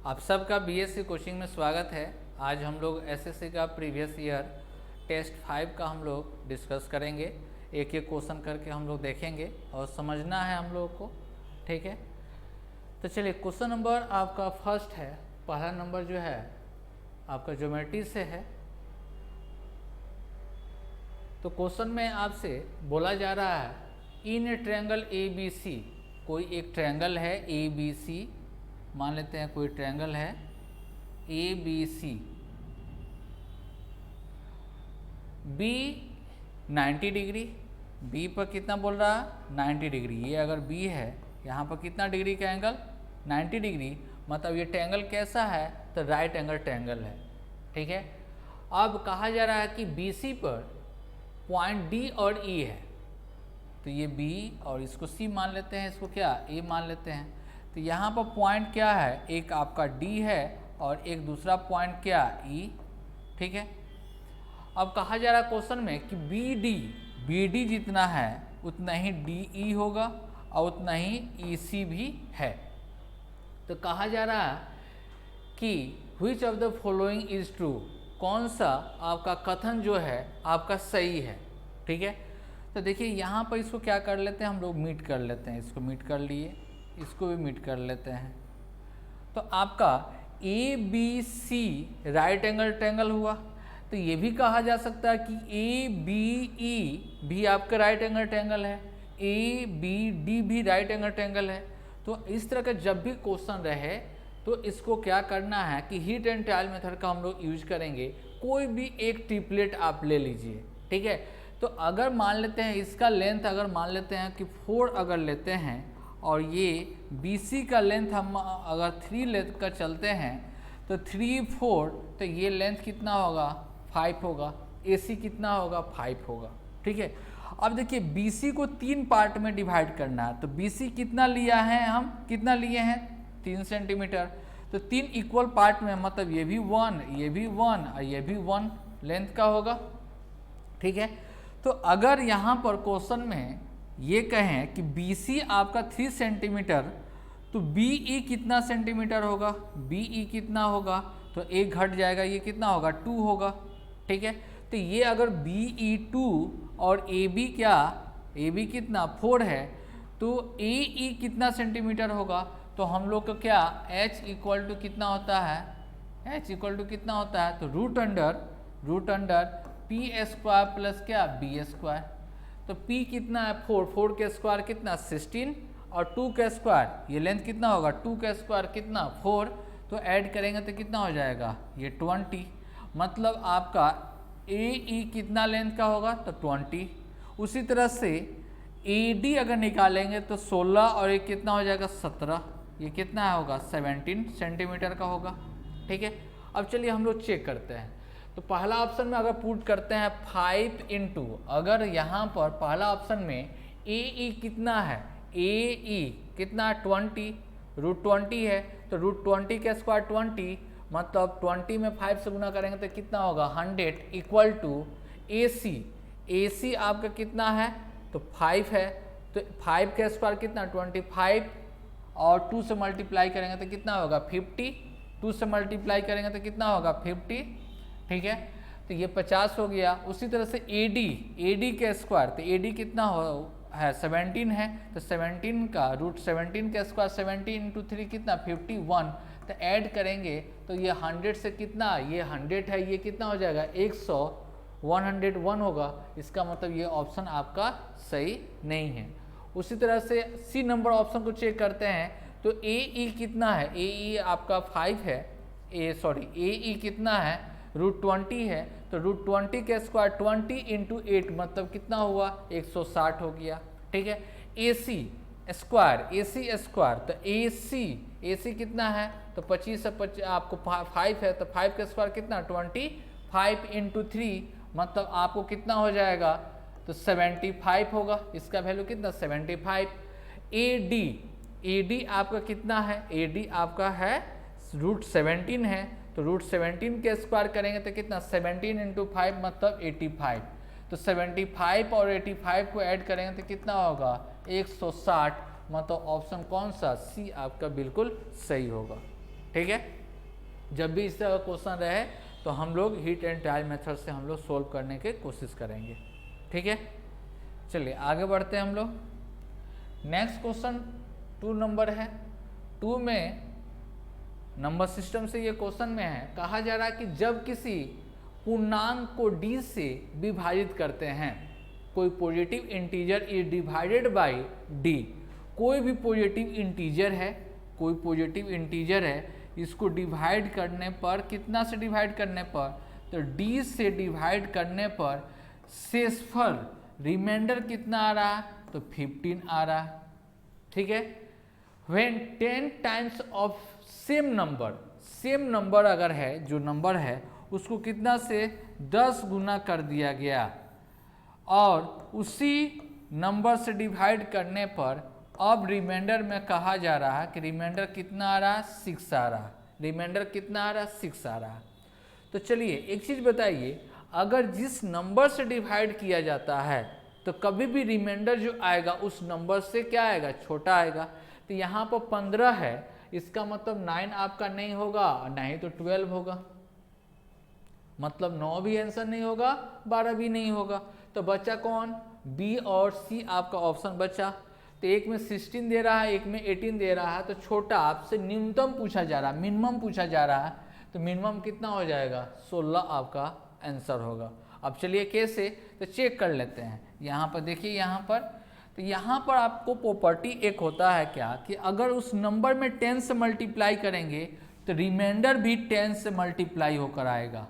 आप सबका BSc coaching में स्वागत है। आज हम लोग एसएससी का प्रीवियस ईयर टेस्ट 5 का हम लोग डिस्कस करेंगे। एक एक क्वेश्चन करके हम लोग देखेंगे और समझना है हम लोग को, ठीक है। तो चलिए, क्वेश्चन नंबर आपका फर्स्ट है। पहला नंबर जो है आपका ज्योमेट्री से है। तो क्वेश्चन में आपसे बोला जा रहा है, इन ट्रायंगल ए बी सी, कोई एक ट्रायंगल है ए बी सी, मान लेते हैं कोई ट्रायंगल है A B C, B 90 degree, B पर कितना बोल रहा है 90 डिग्री। ये अगर बी है, यहाँ पर कितना डिग्री का एंगल 90 डिग्री, मतलब ये ट्रायंगल कैसा है तो राइट एंगल ट्रायंगल है, ठीक है। अब कहा जा रहा है कि बी सी पर पॉइंट डी और ई है, तो ये बी और इसको सी मान लेते हैं, इसको क्या ए मान लेते हैं। तो यहाँ पर पॉइंट क्या है, एक आपका डी है और एक दूसरा पॉइंट क्या ई, ठीक है। अब कहा जा रहा है क्वेश्चन में कि बी डी जितना है उतना ही डी ई होगा और उतना ही ई सी भी है। तो कहा जा रहा है कि which of the following is true, कौन सा आपका कथन जो है आपका सही है, ठीक है। तो देखिए यहाँ पर इसको क्या कर लेते हैं हम लोग, मीट कर लेते हैं। इसको मीट कर लिए, इसको भी मीट कर लेते हैं। तो आपका A B C right angle triangle हुआ। तो ये भी कहा जा सकता है कि ए बी ई भी आपका राइट एंगल ट्रायंगल है, ए बी डी भी राइट एंगल ट्रायंगल है। तो इस तरह का जब भी क्वेश्चन रहे तो इसको क्या करना है कि हीट एंड ट्रायल मेथड का हम लोग यूज करेंगे। कोई भी एक ट्रिपलेट आप ले लीजिए, ठीक है। तो अगर मान लेते हैं इसका लेंथ, अगर मान लेते हैं कि 4 अगर लेते हैं और ये BC का लेंथ हम अगर 3 लेंथ का चलते हैं तो 3 4, तो ये लेंथ कितना होगा 5 होगा, AC कितना होगा 5 होगा, ठीक है। अब देखिए BC को 3 पार्ट में डिवाइड करना है। तो BC कितना लिया है, हम कितना लिए हैं 3 सेंटीमीटर। तो 3 इक्वल पार्ट में, मतलब ये भी 1, ये भी 1 और ये भी 1 लेंथ का होगा, ठीक है। तो अगर यहाँ पर क्वेश्चन में ये कहें कि BC आपका 3 सेंटीमीटर, तो BE कितना सेंटीमीटर होगा, BE कितना होगा, तो एक घट जाएगा, ये कितना होगा 2 होगा, ठीक है। तो ये अगर BE 2 और AB क्या, AB कितना 4 है, तो AE कितना सेंटीमीटर होगा। तो हम लोग का क्या H इक्वल टू कितना होता है, H इक्वल टू कितना होता है, तो root under P square plus क्या बी स्क्वायर। तो P कितना है 4 के स्क्वायर कितना 16 और 2 का स्क्वायर, ये लेंथ कितना होगा 2 का स्क्वायर कितना 4, तो ऐड करेंगे तो कितना हो जाएगा ये 20। मतलब आपका AE कितना लेंथ का होगा तो 20। उसी तरह से AD अगर निकालेंगे तो 16 और ये कितना हो जाएगा 17, ये कितना होगा 17 सेंटीमीटर का होगा, ठीक है। अब चलिए हम लोग चेक करते हैं। तो पहला ऑप्शन में अगर पुट करते हैं 5 इंटू, अगर यहाँ पर पहला ऑप्शन में AE कितना है, AE कितना 20, रूट 20 है, तो रूट 20 का स्क्वायर 20, मतलब 20 में 5 से गुना करेंगे तो कितना होगा 100 इक्वल टू AC आपका कितना है तो 5 है, तो 5 का स्क्वायर कितना 25 और 2 से मल्टीप्लाई करेंगे तो कितना होगा 50, 2 से मल्टीप्लाई करेंगे तो कितना होगा 50, ठीक है। तो ये 50 हो गया। उसी तरह से AD के स्क्वायर, तो AD कितना है 17 है, तो 17 का रूट 17 का स्क्वायर 17 इंटू 3 कितना 51, तो ऐड करेंगे तो ये 100 से कितना, ये 100 है, ये कितना हो जाएगा 100, 101 होगा। इसका मतलब ये ऑप्शन आपका सही नहीं है। उसी तरह से सी नंबर ऑप्शन को चेक करते हैं। तो AE कितना है, AE आपका 5 है, AE कितना है रूट 20 है, तो रूट 20 के स्क्वायर 20 इंटू 8 मतलब कितना हुआ 160 हो गया, ठीक है। AC स्क्वायर, तो AC कितना है तो 25 से आपको 5 है, तो 5 का स्क्वायर कितना 25 इंटू 3 मतलब आपको कितना हो जाएगा तो 75 होगा। इसका वैल्यू कितना 75। AD आपका कितना है, AD आपका है रूट 17 है, तो रूट 17 के स्क्वायर करेंगे तो कितना 17 इंटू 5 मतलब 85, तो 75 और 85 को ऐड करेंगे तो कितना होगा 160, मतलब ऑप्शन कौन सा सी आपका बिल्कुल सही होगा। ठीक है, जब भी इस तरह का क्वेश्चन रहे तो हम लोग हिट एंड ट्रायल मेथड से हम लोग सोल्व करने की कोशिश करेंगे। ठीक है, चलिए आगे बढ़ते हैं हम लोग। नेक्स्ट क्वेश्चन 2 नंबर है। 2 में नंबर सिस्टम से ये क्वेश्चन में है, कहा जा रहा है कि जब किसी पूर्णांक को d से विभाजित करते हैं, कोई positive integer is divided by d, कोई भी पॉजिटिव इंटीजर है, कोई पॉजिटिव इंटीजर है, इसको डिवाइड करने पर, कितना से डिवाइड करने पर, तो d से डिवाइड करने पर शेषफल रिमाइंडर कितना आ रहा है, तो 15 आ रहा है। ठीक है, when 10 times of same number अगर है, जो नंबर है उसको कितना से 10 गुना कर दिया गया और उसी नंबर से डिवाइड करने पर अब रिमाइंडर में कहा जा रहा है कि रिमाइंडर कितना आ रहा है, 6 आ रहा है। रिमाइंडर कितना आ रहा है, 6 आ रहा है। तो चलिए एक चीज़ बताइए, अगर जिस नंबर से डिवाइड किया जाता है तो कभी भी रिमाइंडर जो आएगा उस नंबर से क्या आएगा, छोटा आएगा। तो यहाँ पर 15 है, इसका मतलब 9 आपका नहीं होगा और नहीं तो 12 होगा, मतलब 9 भी आंसर नहीं होगा, 12 भी नहीं होगा। तो बचा कौन, बी और सी आपका ऑप्शन बचा। तो एक में 16 दे रहा है, एक में 18 दे रहा है, तो छोटा आपसे न्यूनतम पूछा जा रहा है, मिनिमम पूछा जा रहा है, तो मिनिमम कितना हो जाएगा, 16 आपका आंसर होगा। अब चलिए कैसे, तो चेक कर लेते हैं। यहाँ पर देखिए, यहाँ पर तो यहाँ पर आपको प्रॉपर्टी एक होता है क्या, कि अगर उस नंबर में 10 से मल्टीप्लाई करेंगे तो रिमाइंडर भी 10 से मल्टीप्लाई होकर आएगा,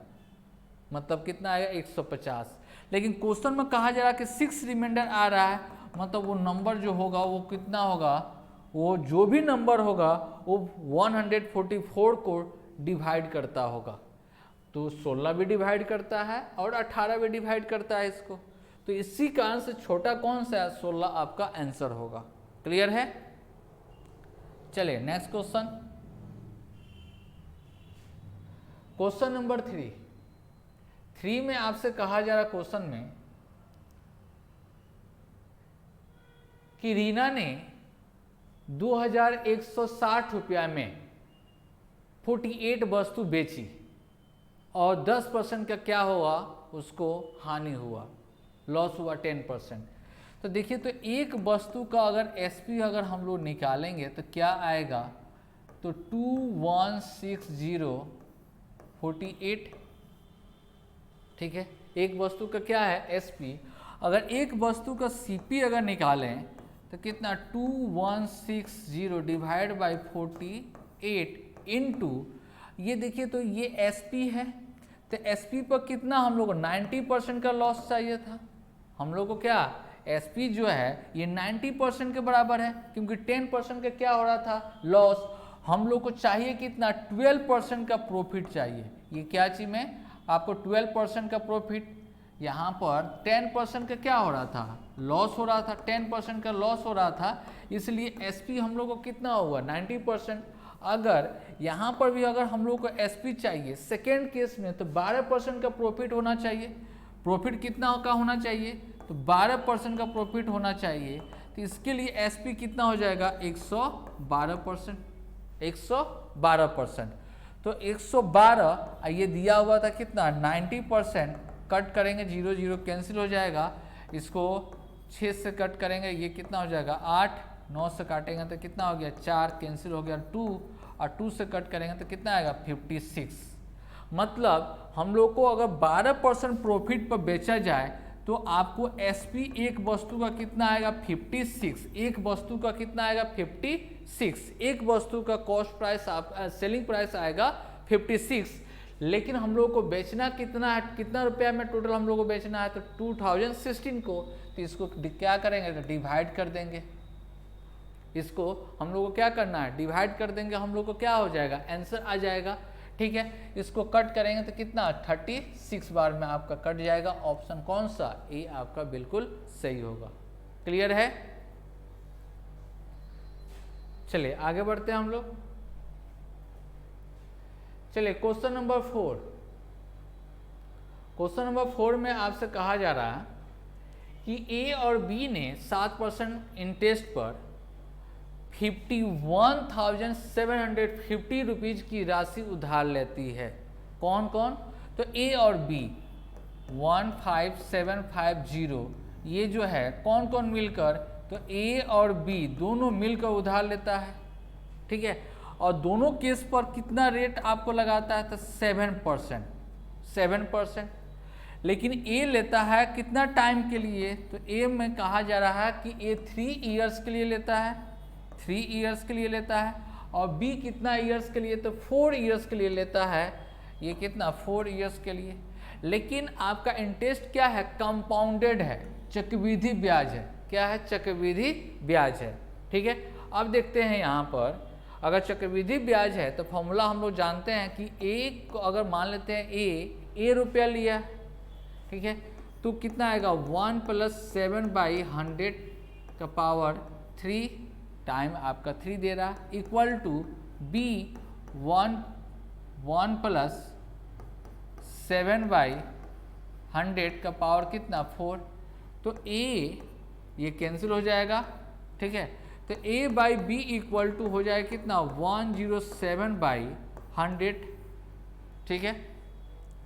मतलब कितना आएगा, 150। लेकिन क्वेश्चन में कहा जा रहा है कि 6 रिमाइंडर आ रहा है, मतलब वो नंबर जो होगा वो कितना होगा, वो जो भी नंबर होगा वो 144 को डिवाइड करता होगा। तो 16 भी डिवाइड करता है और 18 भी डिवाइड करता है इसको। तो इसी कारण से छोटा कौन सा है, 16 आपका आंसर होगा। क्लियर है, चलिए नेक्स्ट क्वेश्चन, क्वेश्चन नंबर 3 में आपसे कहा जा रहा क्वेश्चन में कि रीना ने 2160 रुपया में 48 वस्तु बेची और 10% का क्या हुआ, उसको हानि हुआ, लॉस हुआ 10%। तो देखिए, तो एक वस्तु का अगर एसपी अगर हम लोग निकालेंगे तो क्या आएगा, तो 2160/48। ठीक है, एक वस्तु का क्या है एसपी। अगर एक वस्तु का सीपी अगर निकालें तो कितना, 2160/48 इंटू, ये देखिए तो ये एसपी है, तो एसपी पर कितना हम लोग को 90% का लॉस चाहिए था। हम लोग को क्या, एसपी जो है ये 90% के बराबर है, क्योंकि 10% का क्या हो रहा था, लॉस। हम लोग को चाहिए कितना, 12% का प्रॉफिट चाहिए। ये क्या चीज में आपको 12% का प्रॉफिट, यहाँ पर 10% का क्या हो रहा था, लॉस हो रहा था, 10% का लॉस हो रहा था, इसलिए एसपी हम लोग को कितना हुआ, 90%। अगर यहाँ पर भी अगर हम लोग को एसपी चाहिए सेकेंड केस में, तो 12% का प्रॉफिट होना चाहिए। प्रॉफिट कितना का होना चाहिए, तो 12% का प्रॉफिट होना चाहिए। तो इसके लिए एसपी कितना हो जाएगा, 112%। 112%, तो 112, ये दिया हुआ था कितना, 90%, कट करेंगे 0 0 कैंसिल हो जाएगा, इसको 6 से कट करेंगे, ये कितना हो जाएगा 8, 9 से काटेंगे तो कितना हो गया 4, कैंसिल हो गया 2, और 2 से कट करेंगे तो कितना आएगा 56। मतलब हम लोग को अगर 12% प्रॉफिट पर बेचा जाए तो आपको एसपी एक वस्तु का कितना आएगा 56, एक वस्तु का कितना आएगा 56, एक वस्तु का कॉस्ट प्राइस सेलिंग प्राइस आएगा 56। लेकिन हम लोग को बेचना कितना है, कितना रुपया में टोटल हम लोग को बेचना है, तो 2016 को। तो इसको क्या करेंगे, तो डिवाइड कर देंगे, इसको हम लोग को क्या करना है, डिवाइड कर देंगे, हम लोग को क्या हो जाएगा, आंसर आ जाएगा। ठीक है, इसको कट करेंगे तो कितना 36 बार में आपका कट जाएगा। ऑप्शन कौन सा, ए आपका बिल्कुल सही होगा। क्लियर है, चलिए आगे बढ़ते हैं हम लोग। चलिए क्वेश्चन नंबर 4। क्वेश्चन नंबर 4 में आपसे कहा जा रहा है कि ए और बी ने 7% इंटरेस्ट पर 51,750 रुपीज़ की राशि उधार लेती है। कौन कौन? तो ए और बी 15750 ये जो है कौन कौन मिलकर, तो ए और बी दोनों मिलकर उधार लेता है, ठीक है। और दोनों केस पर कितना रेट आपको लगाता है? तो 7%। लेकिन ए लेता है कितना टाइम के लिए? तो ए में कहा जा रहा है कि ए 3 ईयर्स के लिए लेता है, 3 ईयर्स के लिए लेता है। और बी कितना ईयर्स के लिए? तो 4 ईयर्स के लिए लेता है। ये कितना? 4 ईयर्स के लिए। लेकिन आपका इंटरेस्ट क्या है? कंपाउंडेड है, चक्रवृद्धि ब्याज है। क्या है? चक्रवृद्धि ब्याज है, ठीक है। अब देखते हैं यहाँ पर, अगर चक्रवृद्धि ब्याज है तो फॉर्मूला हम लोग जानते हैं कि ए को अगर मान लेते हैं ए रुपया लिया, ठीक है, तो कितना आएगा? 1 + 7/100 का पावर 3 टाइम आपका 3 दे रहा इक्वल टू बी 1 + 7/100 का पावर कितना? 4। तो ए ये कैंसिल हो जाएगा, ठीक है। तो a by B equal to हो जाएगा कितना? 107/100, ठीक है।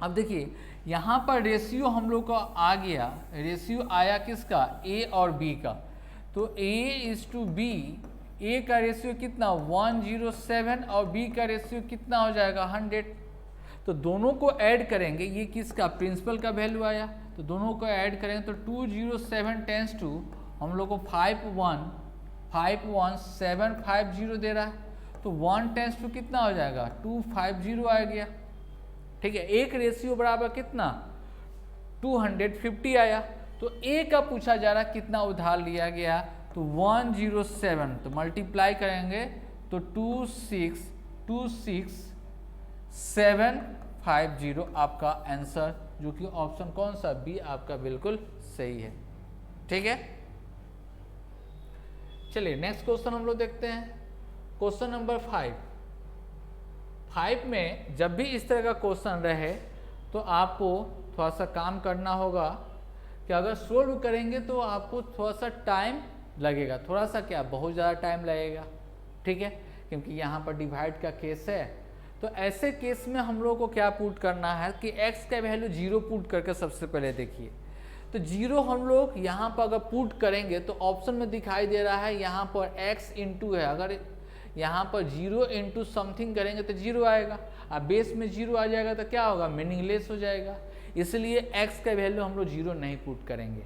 अब देखिए यहाँ पर रेशियो हम लोग का आ गया, रेशियो आया किसका? a और b का। तो a/b, a का रेशियो कितना? 107 और b का रेशियो कितना हो जाएगा? 100। तो दोनों को ऐड करेंगे, ये किसका? प्रिंसिपल का वैल्यू आया, तो दोनों को ऐड करेंगे तो 207 टेंस टू हम लोग को 51750 दे रहा है। तो 1 टेंस टू कितना हो जाएगा? 250 आ गया, ठीक है। एक रेशियो बराबर कितना? 250 आया। तो ए का पूछा जा रहा है कितना उधार लिया गया? तो 107, तो मल्टीप्लाई करेंगे तो 2626750 आपका आंसर, जो कि ऑप्शन कौन सा? बी आपका बिल्कुल सही है, ठीक है। चलिए नेक्स्ट क्वेश्चन हम लोग देखते हैं। क्वेश्चन नंबर 5 में जब भी इस तरह का क्वेश्चन रहे तो आपको थोड़ा सा काम करना होगा कि अगर सोल्व करेंगे तो आपको थोड़ा सा टाइम लगेगा, थोड़ा सा क्या, बहुत ज़्यादा टाइम लगेगा, ठीक है, क्योंकि यहाँ पर डिवाइड का केस है। तो ऐसे केस में हम लोग को क्या पुट करना है कि x का वैल्यू 0 पुट करके सबसे पहले देखिए। तो 0 हम लोग यहाँ पर अगर पुट करेंगे तो ऑप्शन में दिखाई दे रहा है यहाँ पर x इंटू है, अगर यहाँ पर 0 इंटू समथिंग करेंगे तो 0 आएगा, और बेस में 0 आ जाएगा तो क्या होगा? मीनिंगलेस हो जाएगा। इसलिए x का वैल्यू हम लोग 0 नहीं पुट करेंगे,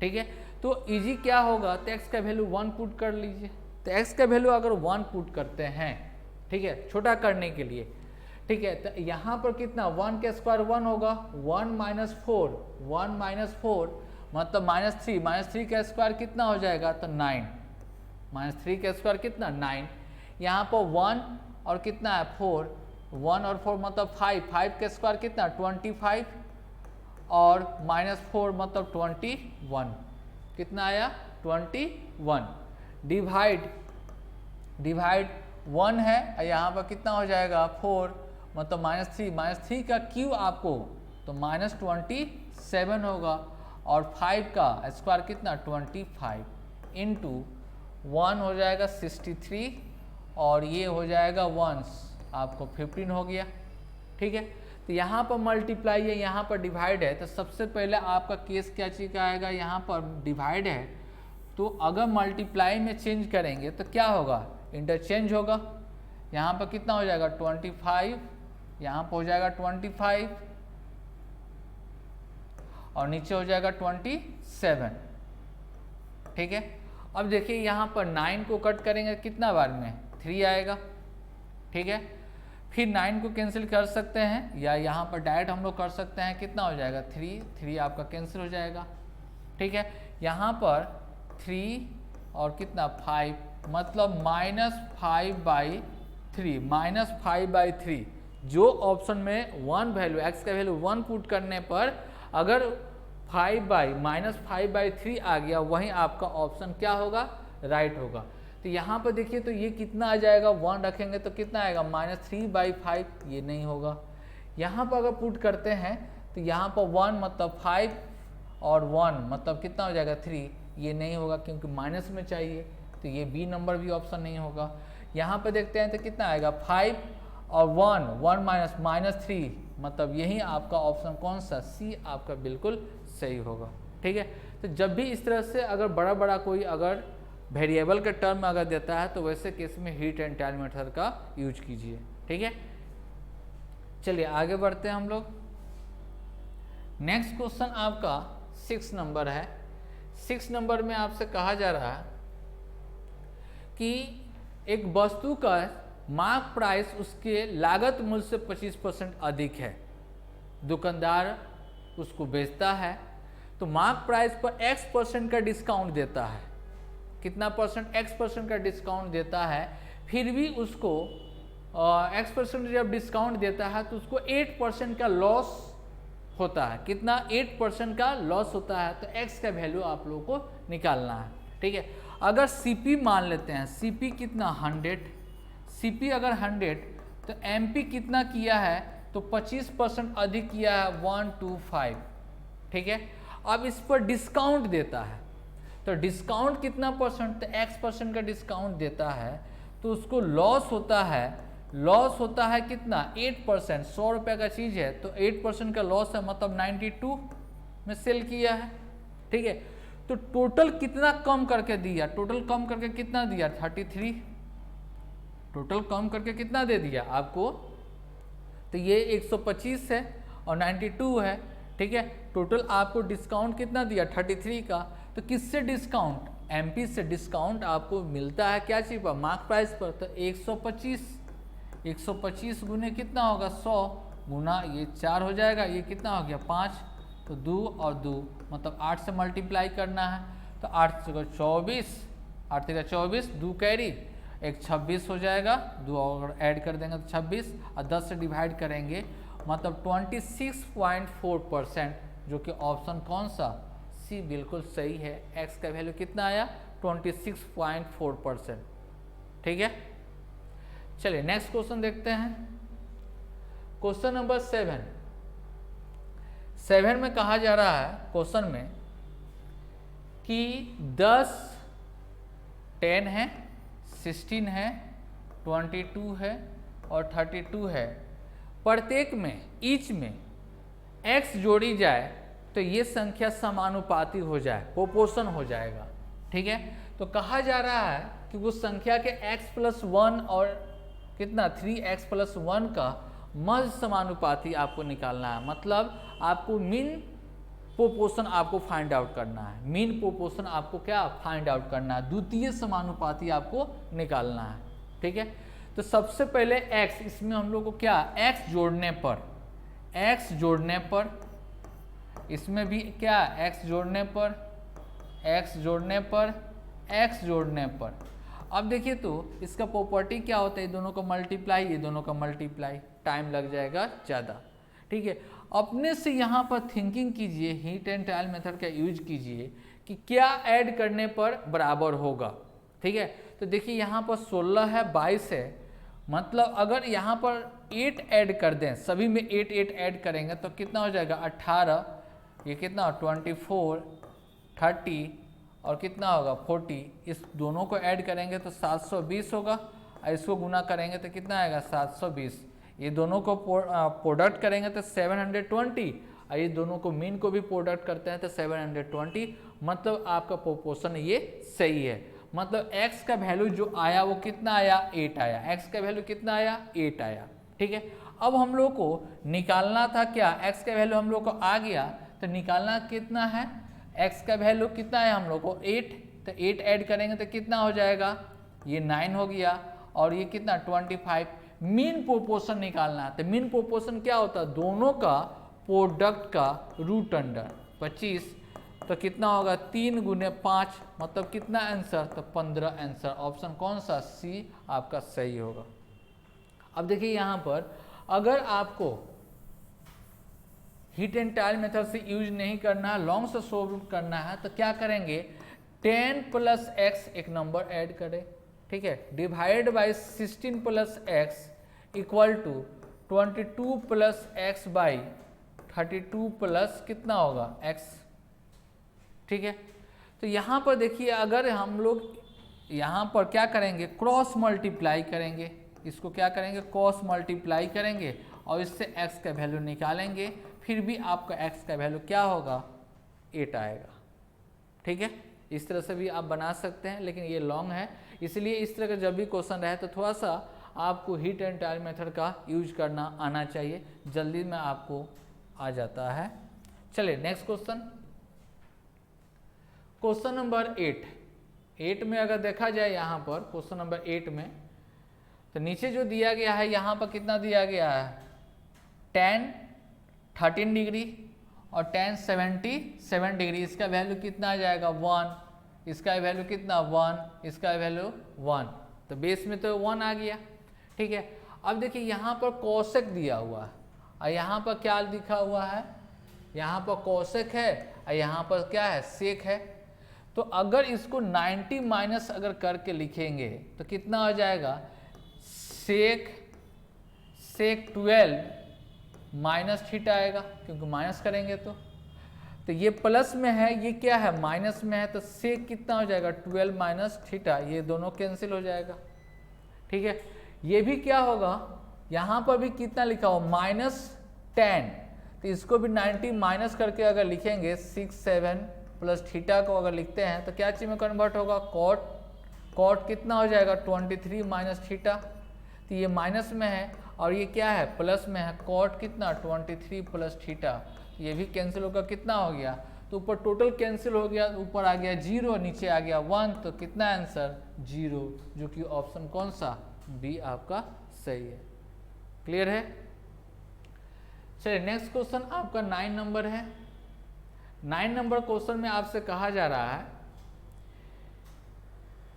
ठीक है। तो इजी क्या होगा? तो x का वैल्यू 1 पुट कर लीजिए। तो x का वैल्यू अगर 1 पुट करते हैं, ठीक है, छोटा करने के लिए, ठीक है, तो यहाँ पर कितना? 1 का स्क्वायर 1 होगा, 1 - 4 मतलब -3 का स्क्वायर कितना हो जाएगा? तो 9, -3 का स्क्वायर कितना? 9। यहाँ पर 1 और कितना है? 4, 1 और 4 मतलब 5 का स्क्वायर कितना? 25 और -4 मतलब 21, कितना आया? 21। डिवाइड 1 है, यहाँ पर कितना हो जाएगा? 4 मतलब -3 का क्यू आपको तो -27 होगा, और 5 का स्क्वायर कितना? 25 इंटू 1 हो जाएगा 63, और ये हो जाएगा 1 आपको 15 हो गया, ठीक है। तो यहाँ पर मल्टीप्लाई है, यहाँ पर डिवाइड है, तो सबसे पहले आपका केस क्या चीज़ का आएगा? यहाँ पर डिवाइड है तो अगर मल्टीप्लाई में चेंज करेंगे तो क्या होगा? इंटरचेंज होगा। यहाँ पर कितना हो जाएगा? 25, यहाँ पर हो जाएगा 25 और नीचे हो जाएगा 27, ठीक है। अब देखिए यहाँ पर 9 को कट करेंगे कितना बार में? 3 आएगा, ठीक है। फिर 9 को कैंसिल कर सकते हैं, या यहाँ पर डायरेक्ट हम लोग कर सकते हैं, कितना हो जाएगा? 3 आपका कैंसिल हो जाएगा, ठीक है। यहाँ पर 3 और कितना? 5 मतलब -5/3 जो ऑप्शन में 1 वैल्यू x का वैल्यू 1 पुट करने पर अगर -5/3 आ गया, वहीं आपका ऑप्शन क्या होगा? राइट होगा। तो यहाँ पर देखिए तो ये कितना आ जाएगा? 1 रखेंगे तो कितना आएगा? -3/5, ये नहीं होगा। यहाँ पर अगर पुट करते हैं तो यहाँ पर 1 मतलब 5 और 1 मतलब कितना हो जाएगा? 3, ये नहीं होगा क्योंकि माइनस में चाहिए। तो ये बी नंबर भी ऑप्शन नहीं होगा। यहाँ पे देखते हैं तो कितना आएगा 5 और 1 -3, मतलब यही आपका ऑप्शन कौन सा सी आपका बिल्कुल सही होगा। ठीक है, तो जब भी इस तरह से अगर बड़ा बड़ा कोई अगर वेरिएबल के टर्म में अगर देता है तो वैसे केस में हीट एंड टाइल मेथड का यूज कीजिए। ठीक है, चलिए आगे बढ़ते हैं हम लोग। नेक्स्ट क्वेश्चन आपका 6 नंबर है। 6 नंबर में आपसे कहा जा रहा है कि एक वस्तु का मार्क प्राइस उसके लागत मूल्य से 25% अधिक है, दुकानदार उसको बेचता है तो मार्क प्राइस पर x% का डिस्काउंट देता है। कितना परसेंट? x% का डिस्काउंट देता है। फिर भी उसको x% जब डिस्काउंट देता है तो उसको 8% का लॉस होता है। कितना? 8% का लॉस होता है। तो x का वैल्यू आप लोगों को निकालना है। ठीक है, अगर CP मान लेते हैं, CP कितना 100, CP अगर 100 तो MP कितना किया है तो 25% अधिक किया है 125। ठीक है, अब इस पर डिस्काउंट देता है तो डिस्काउंट कितना परसेंट? तो x% का डिस्काउंट देता है तो उसको लॉस होता है कितना? 8%। 100 रुपये का चीज़ है तो 8% का लॉस है, मतलब 92 में सेल किया है। ठीक है, तो टोटल कितना कम करके दिया? टोटल कम करके कितना दिया? 33। टोटल कम करके कितना दे दिया आपको? तो ये 125 है और 92 है। ठीक है, टोटल आपको डिस्काउंट कितना दिया? 33 का। तो किससे डिस्काउंट? MP से डिस्काउंट आपको मिलता है क्या चीज़ पर? मार्क प्राइस पर। तो 125 गुने कितना होगा? 100 गुना ये 4 हो जाएगा, ये कितना हो गया? 5। तो 2 और 2 मतलब 8 से मल्टीप्लाई करना है। तो 8 से 24, 8 से 24, 2 कैरी, एक 26 हो जाएगा। 2 और ऐड कर देंगे तो 26 और 10 से डिवाइड करेंगे मतलब 26.4%, जो कि ऑप्शन कौन सा? सी बिल्कुल सही है। x का वैल्यू कितना आया? 26.4%। ठीक है, चलिए नेक्स्ट क्वेश्चन देखते हैं। क्वेश्चन नंबर 7 में कहा जा रहा है क्वेश्चन में कि 10 10 है, 16 है, 22 है और 32 है, प्रत्येक में ईच में x जोड़ी जाए तो ये संख्या समानुपाती हो जाए, प्रोपोर्शन हो जाएगा। ठीक है, तो कहा जा रहा है कि वो संख्या के x+1 और कितना 3x+1 का मध्य समानुपाती आपको निकालना है। मतलब आपको मीन प्रोपोर्शन आपको फाइंड आउट करना है। मीन प्रोपोर्शन आपको क्या फाइंड आउट करना है? द्वितीय समानुपाती आपको निकालना है। ठीक है, तो सबसे पहले x, इसमें हम लोग को क्या x जोड़ने पर इसमें भी क्या x जोड़ने पर अब देखिए तो इसका प्रॉपर्टी क्या होता है? ये दोनों का मल्टीप्लाई, ये दोनों का मल्टीप्लाई, टाइम लग जाएगा ज़्यादा। ठीक है, अपने से यहाँ पर थिंकिंग कीजिए, हीट एंड ट्रायल मेथड का यूज कीजिए कि क्या ऐड करने पर बराबर होगा। ठीक है, तो देखिए यहाँ पर 16 है, 22 है, मतलब अगर यहाँ पर 8 ऐड कर दें, सभी में 8 ऐड करेंगे तो कितना हो जाएगा? 18, ये कितना 24, 30 और कितना होगा 40। इस दोनों को ऐड करेंगे तो 720 होगा और इसको गुना करेंगे तो कितना आएगा? 720। ये दोनों को प्रोडक्ट करेंगे तो 720 और ये दोनों को मीन को भी प्रोडक्ट करते हैं तो 720, मतलब आपका प्रोपोर्शन ये सही है। मतलब x का वैल्यू जो आया वो कितना आया? 8 आया। x का वैल्यू कितना आया? 8 आया। ठीक है, अब हम लोग को निकालना था क्या? x का वैल्यू हम लोग को आ गया तो निकालना कितना है? x का वैल्यू कितना है हम लोग को? 8। तो 8 ऐड करेंगे तो कितना हो जाएगा? ये 9 हो गया और ये कितना 25। मीन प्रोपोर्शन निकालना है तो मीन प्रोपोर्शन क्या होता है? दोनों का प्रोडक्ट का रूट अंडर 25। तो कितना होगा? 3 गुने 5 मतलब कितना आंसर? तो 15 आंसर। ऑप्शन कौन सा? सी आपका सही होगा। अब देखिए यहाँ पर अगर आपको हीट एंड ट्रायल मेथड से यूज नहीं करना है, लॉन्ग से सोल्व करना है तो क्या करेंगे? 10 + x एक नंबर ऐड करें। ठीक है, divide by 16 + x equal to 22 + x by 32 plus कितना होगा? x। ठीक है, तो यहाँ पर देखिए अगर हम लोग यहाँ पर क्या करेंगे, क्रॉस मल्टीप्लाई करेंगे, इसको क्या करेंगे, क्रॉस मल्टीप्लाई करेंगे और इससे x का वैल्यू निकालेंगे, फिर भी आपका x का वैल्यू क्या होगा, 8 आएगा। ठीक है, इस तरह से भी आप बना सकते हैं, लेकिन ये लॉन्ग है, इसलिए इस तरह का जब भी क्वेश्चन रहे तो थोड़ा सा आपको हीट एंड ट्रायल मेथड का यूज करना आना चाहिए, जल्दी में आपको आ जाता है। चलिए नेक्स्ट क्वेश्चन, क्वेश्चन नंबर 8 में अगर देखा जाए यहाँ पर क्वेश्चन नंबर 8 में, तो नीचे जो दिया गया है यहाँ पर कितना दिया गया है, tan 13 डिग्री और tan 77 डिग्री, इसका वैल्यू कितना आ जाएगा 1, इसका वैल्यू कितना 1, इसका वैल्यू 1, तो बेस में तो 1 आ गया। ठीक है, अब देखिए यहाँ पर कोसेक दिया हुआ है और यहाँ पर क्या लिखा हुआ है, यहाँ पर कोसेक है और यहाँ पर क्या है, सेक है। तो अगर इसको 90 माइनस अगर करके लिखेंगे तो कितना हो जाएगा, सेक 12 माइनस थीटा आएगा, क्योंकि माइनस करेंगे तो ये प्लस में है, ये क्या है माइनस में है, तो सेक कितना हो जाएगा 12 माइनस थीटा, ये दोनों कैंसिल हो जाएगा। ठीक है, ये भी क्या होगा, यहाँ पर भी कितना लिखा हो -10, तो इसको भी 90 माइनस करके अगर लिखेंगे 6-7 प्लस थीटा को अगर लिखते हैं तो क्या चीज में कन्वर्ट होगा, कॉट कितना हो जाएगा 23 माइनस थीटा, तो ये माइनस में है और ये क्या है प्लस में है, कॉट कितना 23 प्लस थीटा, ये भी कैंसिल होकर कितना हो गया, तो ऊपर टोटल कैंसिल हो गया, ऊपर आ गया 0, नीचे आ गया 1, तो कितना आंसर 0, जो कि ऑप्शन कौन सा, बी आपका सही है। क्लियर है। चलिए नेक्स्ट क्वेश्चन आपका 9 नंबर है। 9 नंबर क्वेश्चन में आपसे कहा जा रहा है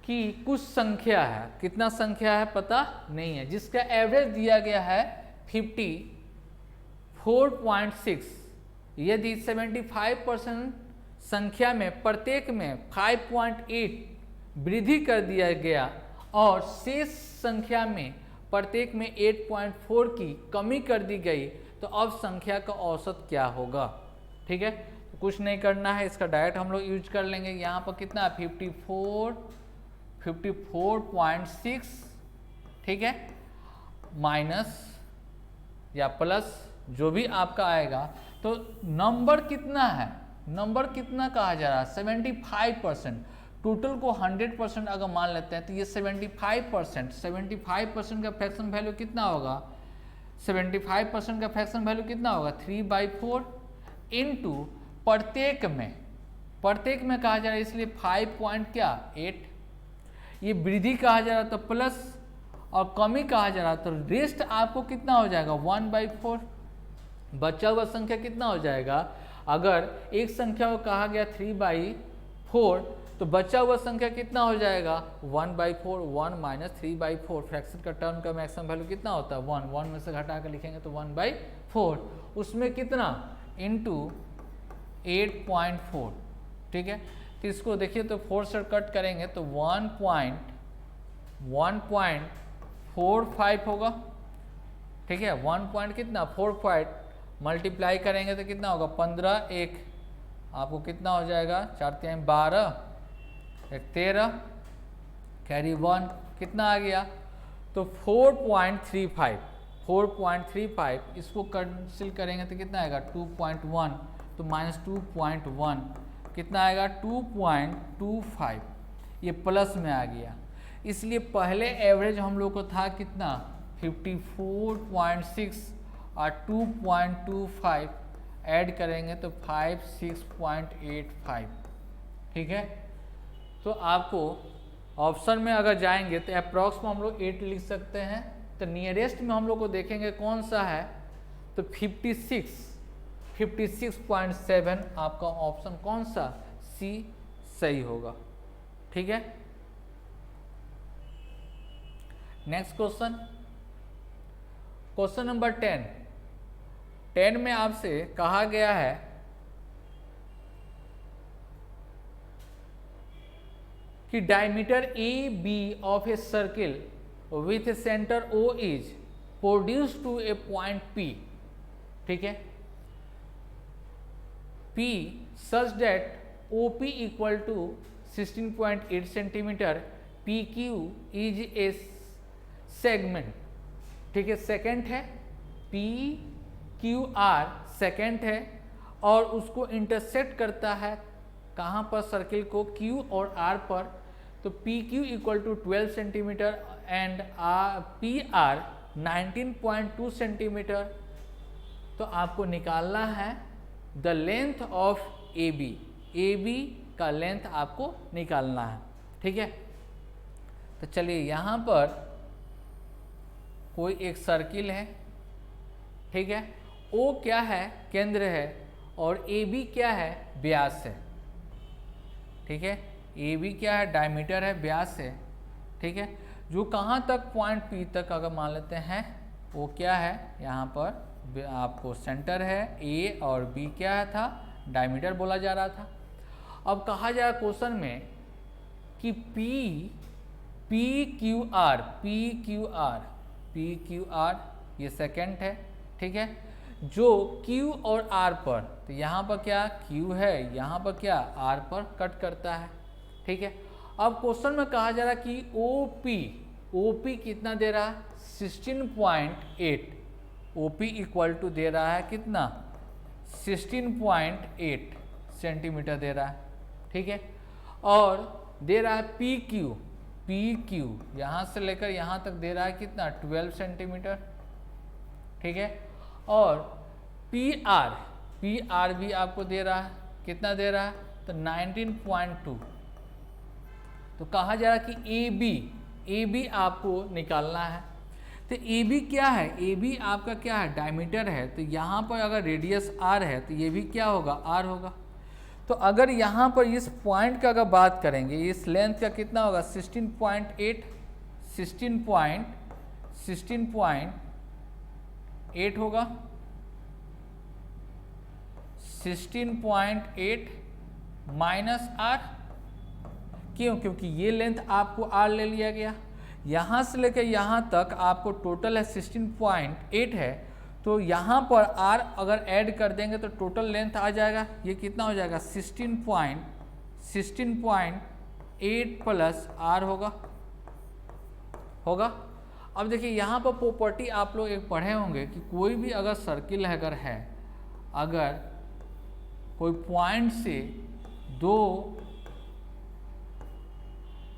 कि कुछ संख्या है, कितना संख्या है पता नहीं है, जिसका एवरेज दिया गया है 54.6, यदि 75% संख्या में प्रत्येक में 5.8 वृद्धि कर दिया गया और शेष संख्या में प्रत्येक में 8.4 की कमी कर दी गई, तो अब संख्या का औसत क्या होगा। ठीक है, तो कुछ नहीं करना है, इसका डायरेक्ट हम लोग यूज कर लेंगे। यहाँ पर कितना 54.6, ठीक है, माइनस या प्लस जो भी आपका आएगा, तो नंबर कितना है, नंबर कितना कहा जा रहा है 75%, टोटल को 100% अगर मान लेते हैं तो ये 75% का फ्रैक्शन वैल्यू कितना होगा, 75% का फ्रैक्शन वैल्यू कितना होगा 3/4 इंटू प्रत्येक में कहा जा रहा है, इसलिए 5.8, ये वृद्धि कहा जा रहा तो प्लस और कमी कहा जा रहा, तो रेस्ट आपको कितना हो जाएगा 1/4, बचा हुआ संख्या कितना हो जाएगा, अगर एक संख्या को कहा गया 3/4 तो बचा हुआ संख्या कितना हो जाएगा 1/4, 1 माइनस 3/4, फ्रैक्शन का टर्म का मैक्सिमम वैल्यू कितना होता है 1 में से घटा कर लिखेंगे तो 1/4, उसमें कितना इंटू 8.4, ठीक है, तो इसको देखिए तो 4 से कट करेंगे तो 1.45 होगा। ठीक है, 1 पॉइंट कितना 45 मल्टीप्लाई करेंगे तो कितना होगा 15, 1 आपको कितना हो जाएगा 4×3 12, 13, कैरी 1 कितना आ गया, तो 4.35 इसको कैंसिल करेंगे तो कितना आएगा 2.1, तो -2.1 कितना आएगा 2.25, ये प्लस में आ गया, इसलिए पहले एवरेज हम लोग को था कितना 54.6 और 2.25 ऐड करेंगे तो 56.85। ठीक है, तो आपको ऑप्शन में अगर जाएंगे तो अप्रॉक्स में हम लोग 8 लिख सकते हैं, तो नियरेस्ट में हम लोग को देखेंगे कौन सा है, तो 56.7 आपका ऑप्शन कौन सा सी सही होगा। ठीक है, नेक्स्ट क्वेश्चन नंबर 10 में आपसे कहा गया है कि diameter A B of a circle with a centre O is produce to a point P, ठीक है, P such that O P equal to 16.8 centimetre P Q is a segment, ठीक है, सेकेंड है, पी क्यू आर सेकेंड है और उसको intersect करता है कहाँ पर, सर्किल को क्यू और आर पर। तो P Q equal to 12 centimetre and P R 19.2 centimetre. तो आपको निकालना है the length of A B का लेंथ आपको निकालना है, ठीक है। तो चलिए यहाँ पर कोई एक सर्किल है, ठीक है, ओ क्या है, केंद्र है, और ए बी क्या है, व्यास है, ठीक है। ए बी क्या है, डायमीटर है, व्यास है, ठीक है। जो कहाँ तक पॉइंट पी तक अगर मान लेते हैं, वो क्या है, यहाँ पर आपको सेंटर है, ए और बी क्या था, डायमीटर बोला जा रहा था। अब कहा जा रहा क्वेश्चन में कि पी क्यू आर ये सेकेंड है, ठीक है, जो Q और R पर, तो यहाँ पर क्या Q है, यहाँ पर क्या R पर कट करता है, ठीक है। अब क्वेश्चन में कहा जा रहा कि OP कितना दे रहा है, 16.8, OP इक्वल टू दे रहा है कितना, 16.8 सेंटीमीटर दे रहा है, ठीक है। और दे रहा है PQ यहाँ से लेकर यहाँ तक दे रहा है कितना, 12 सेंटीमीटर, ठीक है। और PR भी आपको दे रहा है, कितना दे रहा है, तो 19.2। तो कहा जा रहा कि AB आपको निकालना है। तो AB क्या है, AB आपका क्या है, डायमीटर है, तो यहाँ पर अगर रेडियस R है तो ये भी क्या होगा, R होगा। तो अगर यहाँ पर इस पॉइंट का अगर बात करेंगे, इस लेंथ का कितना होगा, 16.8 होगा, 16.8 माइनस R, क्यों, क्योंकि ये लेंथ आपको R ले लिया गया, यहाँ से लेकर यहाँ तक आपको टोटल है 16.8 है, तो यहाँ पर R अगर ऐड कर देंगे तो टोटल लेंथ आ जाएगा, ये कितना हो जाएगा, 16.8 प्लस R होगा। अब देखिए यहाँ पर प्रॉपर्टी आप लोग एक पढ़े होंगे कि कोई भी अगर सर्किल अगर है, अगर कोई पॉइंट से दो,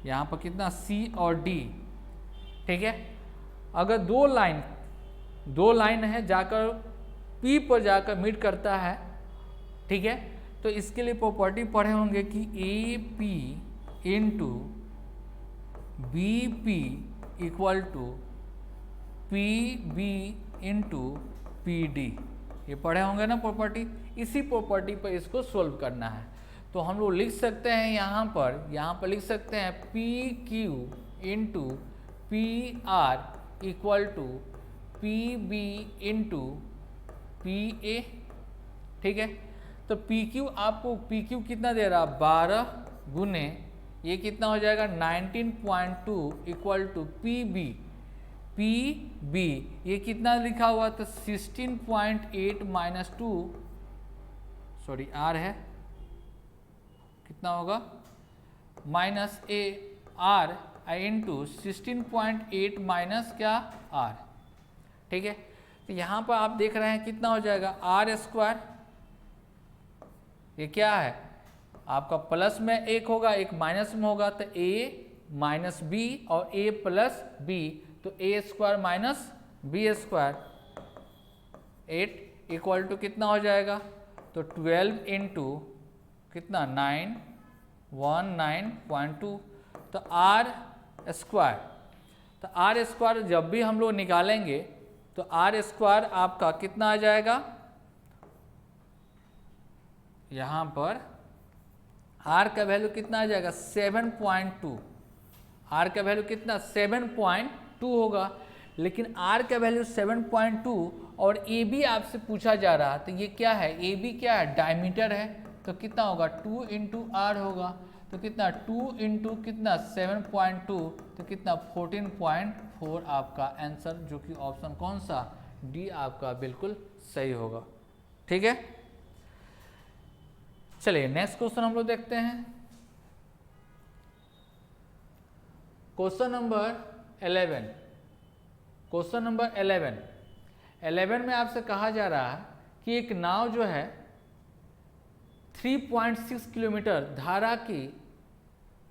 यहाँ पर कितना C और D, ठीक है, अगर दो लाइन है जाकर P पर जाकर मीट करता है, ठीक है, तो इसके लिए प्रॉपर्टी पढ़े होंगे कि AP into BP equal to PB into PD, ये पढ़े होंगे ना प्रॉपर्टी। इसी प्रॉपर्टी पर इसको सोल्व करना है, तो हम लोग लिख सकते हैं यहाँ पर लिख सकते हैं PQ into PR equal to PB into PA, ठीक है। तो PQ आपको PQ कितना दे रहा, 12 गुने ये कितना हो जाएगा 19.2 इक्वल टू PB ये कितना लिखा हुआ, तो 16.8 माइनस 2, सॉरी R है, कितना होगा माइनस R इंटू 16.8 माइनस क्या R, ठीक है। तो यहाँ पर आप देख रहे हैं कितना हो जाएगा, R स्क्वायर, ये क्या है आपका प्लस में एक होगा, एक माइनस में होगा, तो A माइनस B और A प्लस B, तो A square minus B square 8 equal to कितना हो जाएगा, तो 12 इंटू कितना 919.2, तो R स्क्वायर, तो R स्क्वायर जब भी हम लोग निकालेंगे तो R स्क्वायर आपका कितना आ जाएगा, यहाँ पर R का वैल्यू कितना आ जाएगा 7.2, R का वैल्यू कितना 7.2 होगा, लेकिन R का वैल्यू 7.2 और AB आपसे पूछा जा रहा है, तो ये क्या है, AB क्या है, डायमीटर है, तो कितना होगा 2 इंटू R होगा, तो कितना 2 इंटू कितना 7.2, तो कितना 14.4 आपका आंसर, जो कि ऑप्शन कौन सा, डी आपका बिल्कुल सही होगा, ठीक है। चलिए नेक्स्ट क्वेश्चन हम लोग देखते हैं। क्वेश्चन नंबर 11, क्वेश्चन नंबर 11 में आपसे कहा जा रहा है कि एक नाव जो है 3.6 किलोमीटर धारा की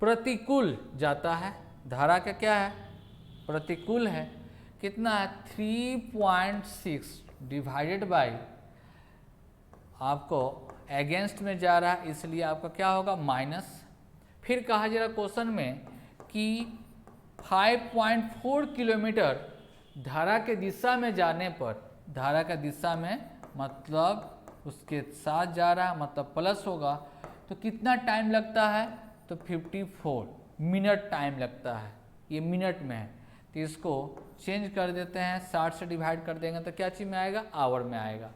प्रतिकूल जाता है। धारा का क्या है? प्रतिकूल है। कितना है? 3.6 डिवाइडेड बाय, आपको अगेंस्ट में जा रहा है इसलिए आपका क्या होगा? माइनस। फिर कहा जा रहा क्वेश्चन में कि 5.4 किलोमीटर धारा के दिशा में जाने पर, धारा का दिशा में मतलब उसके साथ जा रहा है मतलब प्लस होगा, तो कितना टाइम लगता है? तो 54 मिनट टाइम लगता है। ये मिनट में है, तो इसको चेंज कर देते हैं, 60 से डिवाइड कर देंगे तो क्या चीज़ में आएगा? आवर में आएगा।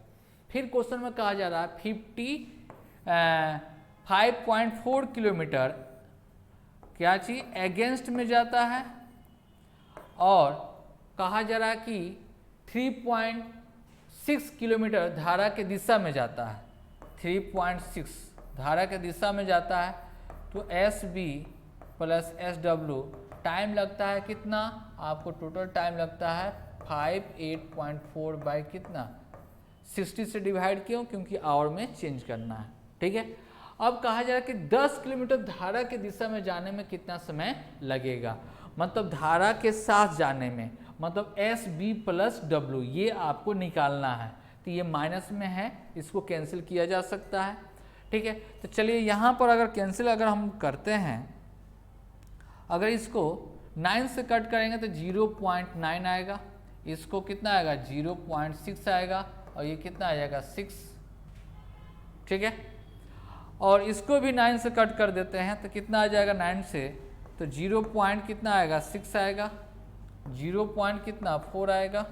फिर क्वेश्चन में कहा जा रहा है 5.4 किलोमीटर क्या चीज? अगेंस्ट में जाता है, और कहा जा रहा है कि 3.6 किलोमीटर धारा के दिशा में जाता है। 3.6 धारा के दिशा में जाता है, तो S B plus S W time लगता है कितना? आपको टोटल टाइम लगता है 58.4 बाई कितना? 60 से डिवाइड क्यों? क्योंकि आवर में चेंज करना है। ठीक है। अब कहा जा रहा है कि 10 किलोमीटर धारा की दिशा में जाने में कितना समय लगेगा? मतलब धारा के साथ जाने में, मतलब एस बी प्लस डब्ल्यू ये आपको निकालना है। तो ये माइनस में है, इसको कैंसिल किया जा सकता है। ठीक है। तो चलिए यहाँ पर अगर कैंसिल अगर हम करते हैं, अगर इसको 9 से कट करेंगे तो 0.9 आएगा, इसको कितना आएगा? 0.6 आएगा, और ये कितना आ जाएगा? 6। ठीक है। और इसको भी 9 से कट कर देते हैं तो कितना आ जाएगा? 9 से तो 0 पॉइंट कितना आएगा? 6 आएगा, 0 पॉइंट कितना? 4 आएगा।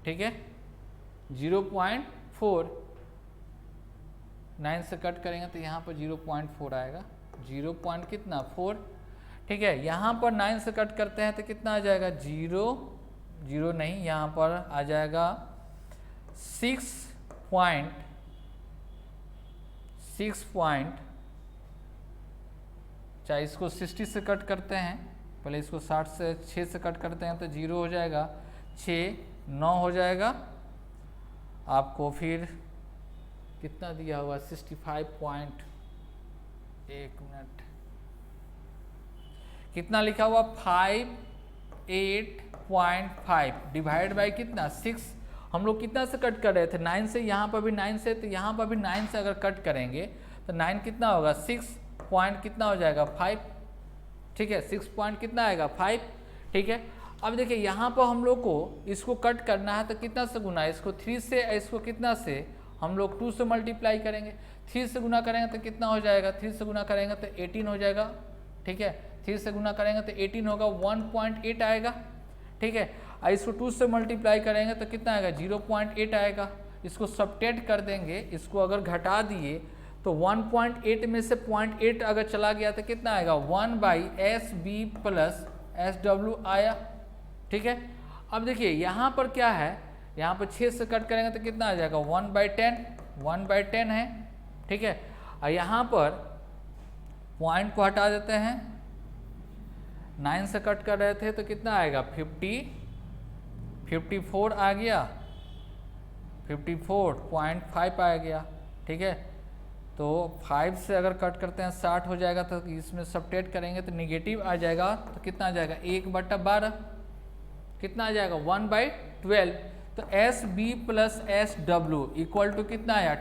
ठीक है। 0.4 9 से कट करेंगे तो यहाँ पर 0.4 आएगा, 0 पॉइंट कितना? 4। ठीक है। यहाँ पर 9 से कट करते हैं तो कितना आ जाएगा? 0 नहीं, यहाँ पर आ जाएगा 6 पॉइंट, चाहे इसको 60 से कट करते हैं, पहले इसको 60 से 6 से कट करते हैं तो 0 हो जाएगा, 6 9 हो जाएगा। आपको फिर कितना दिया हुआ? 65 पॉइंट, एक मिनट, कितना लिखा हुआ? 58.5 डिवाइड बाई कितना? 6। हम लोग कितना से कट कर रहे थे? 9 से। यहाँ पर भी 9 से, तो यहाँ पर भी 9 से अगर कट करेंगे तो 9 कितना होगा? 6 पॉइंट कितना हो जाएगा? 5। ठीक है। 6 पॉइंट कितना आएगा? 5। ठीक है। अब देखिए यहाँ पर हम लोग को इसको कट करना है तो कितना से गुना? इसको 3 से, इसको कितना से? हम लोग 2 से मल्टीप्लाई करेंगे। 3 से गुना करेंगे तो कितना हो जाएगा? 3 से गुना करेंगे तो 18 हो जाएगा। ठीक है। 3 से गुना करेंगे तो 18 होगा, 1.8 आएगा। ठीक है। और इसको 2 से मल्टीप्लाई करेंगे तो कितना आएगा? 0.8 आएगा। इसको सब्ट्रैक्ट कर देंगे, इसको अगर घटा दिए तो 1.8 में से 0.8 अगर चला गया तो कितना आएगा? 1 by S B plus S W आया। ठीक है। अब देखिए यहाँ पर क्या है? यहाँ पर 6 से कट करेंगे तो कितना आ जाएगा? 1/10 है। ठीक है। और यहाँ पर पॉइंट को हटा देते हैं, 9 से कट कर रहे थे तो कितना आएगा? 54 आ गया, 54.5 आ गया। ठीक है। तो 5 से अगर कट करते हैं 60 हो जाएगा, तो इसमें सब्ट्रैक्ट करेंगे तो निगेटिव आ जाएगा, तो कितना आ जाएगा? 1/12 कितना आ जाएगा? 1/12। तो S B plus S W equal to कितना आया?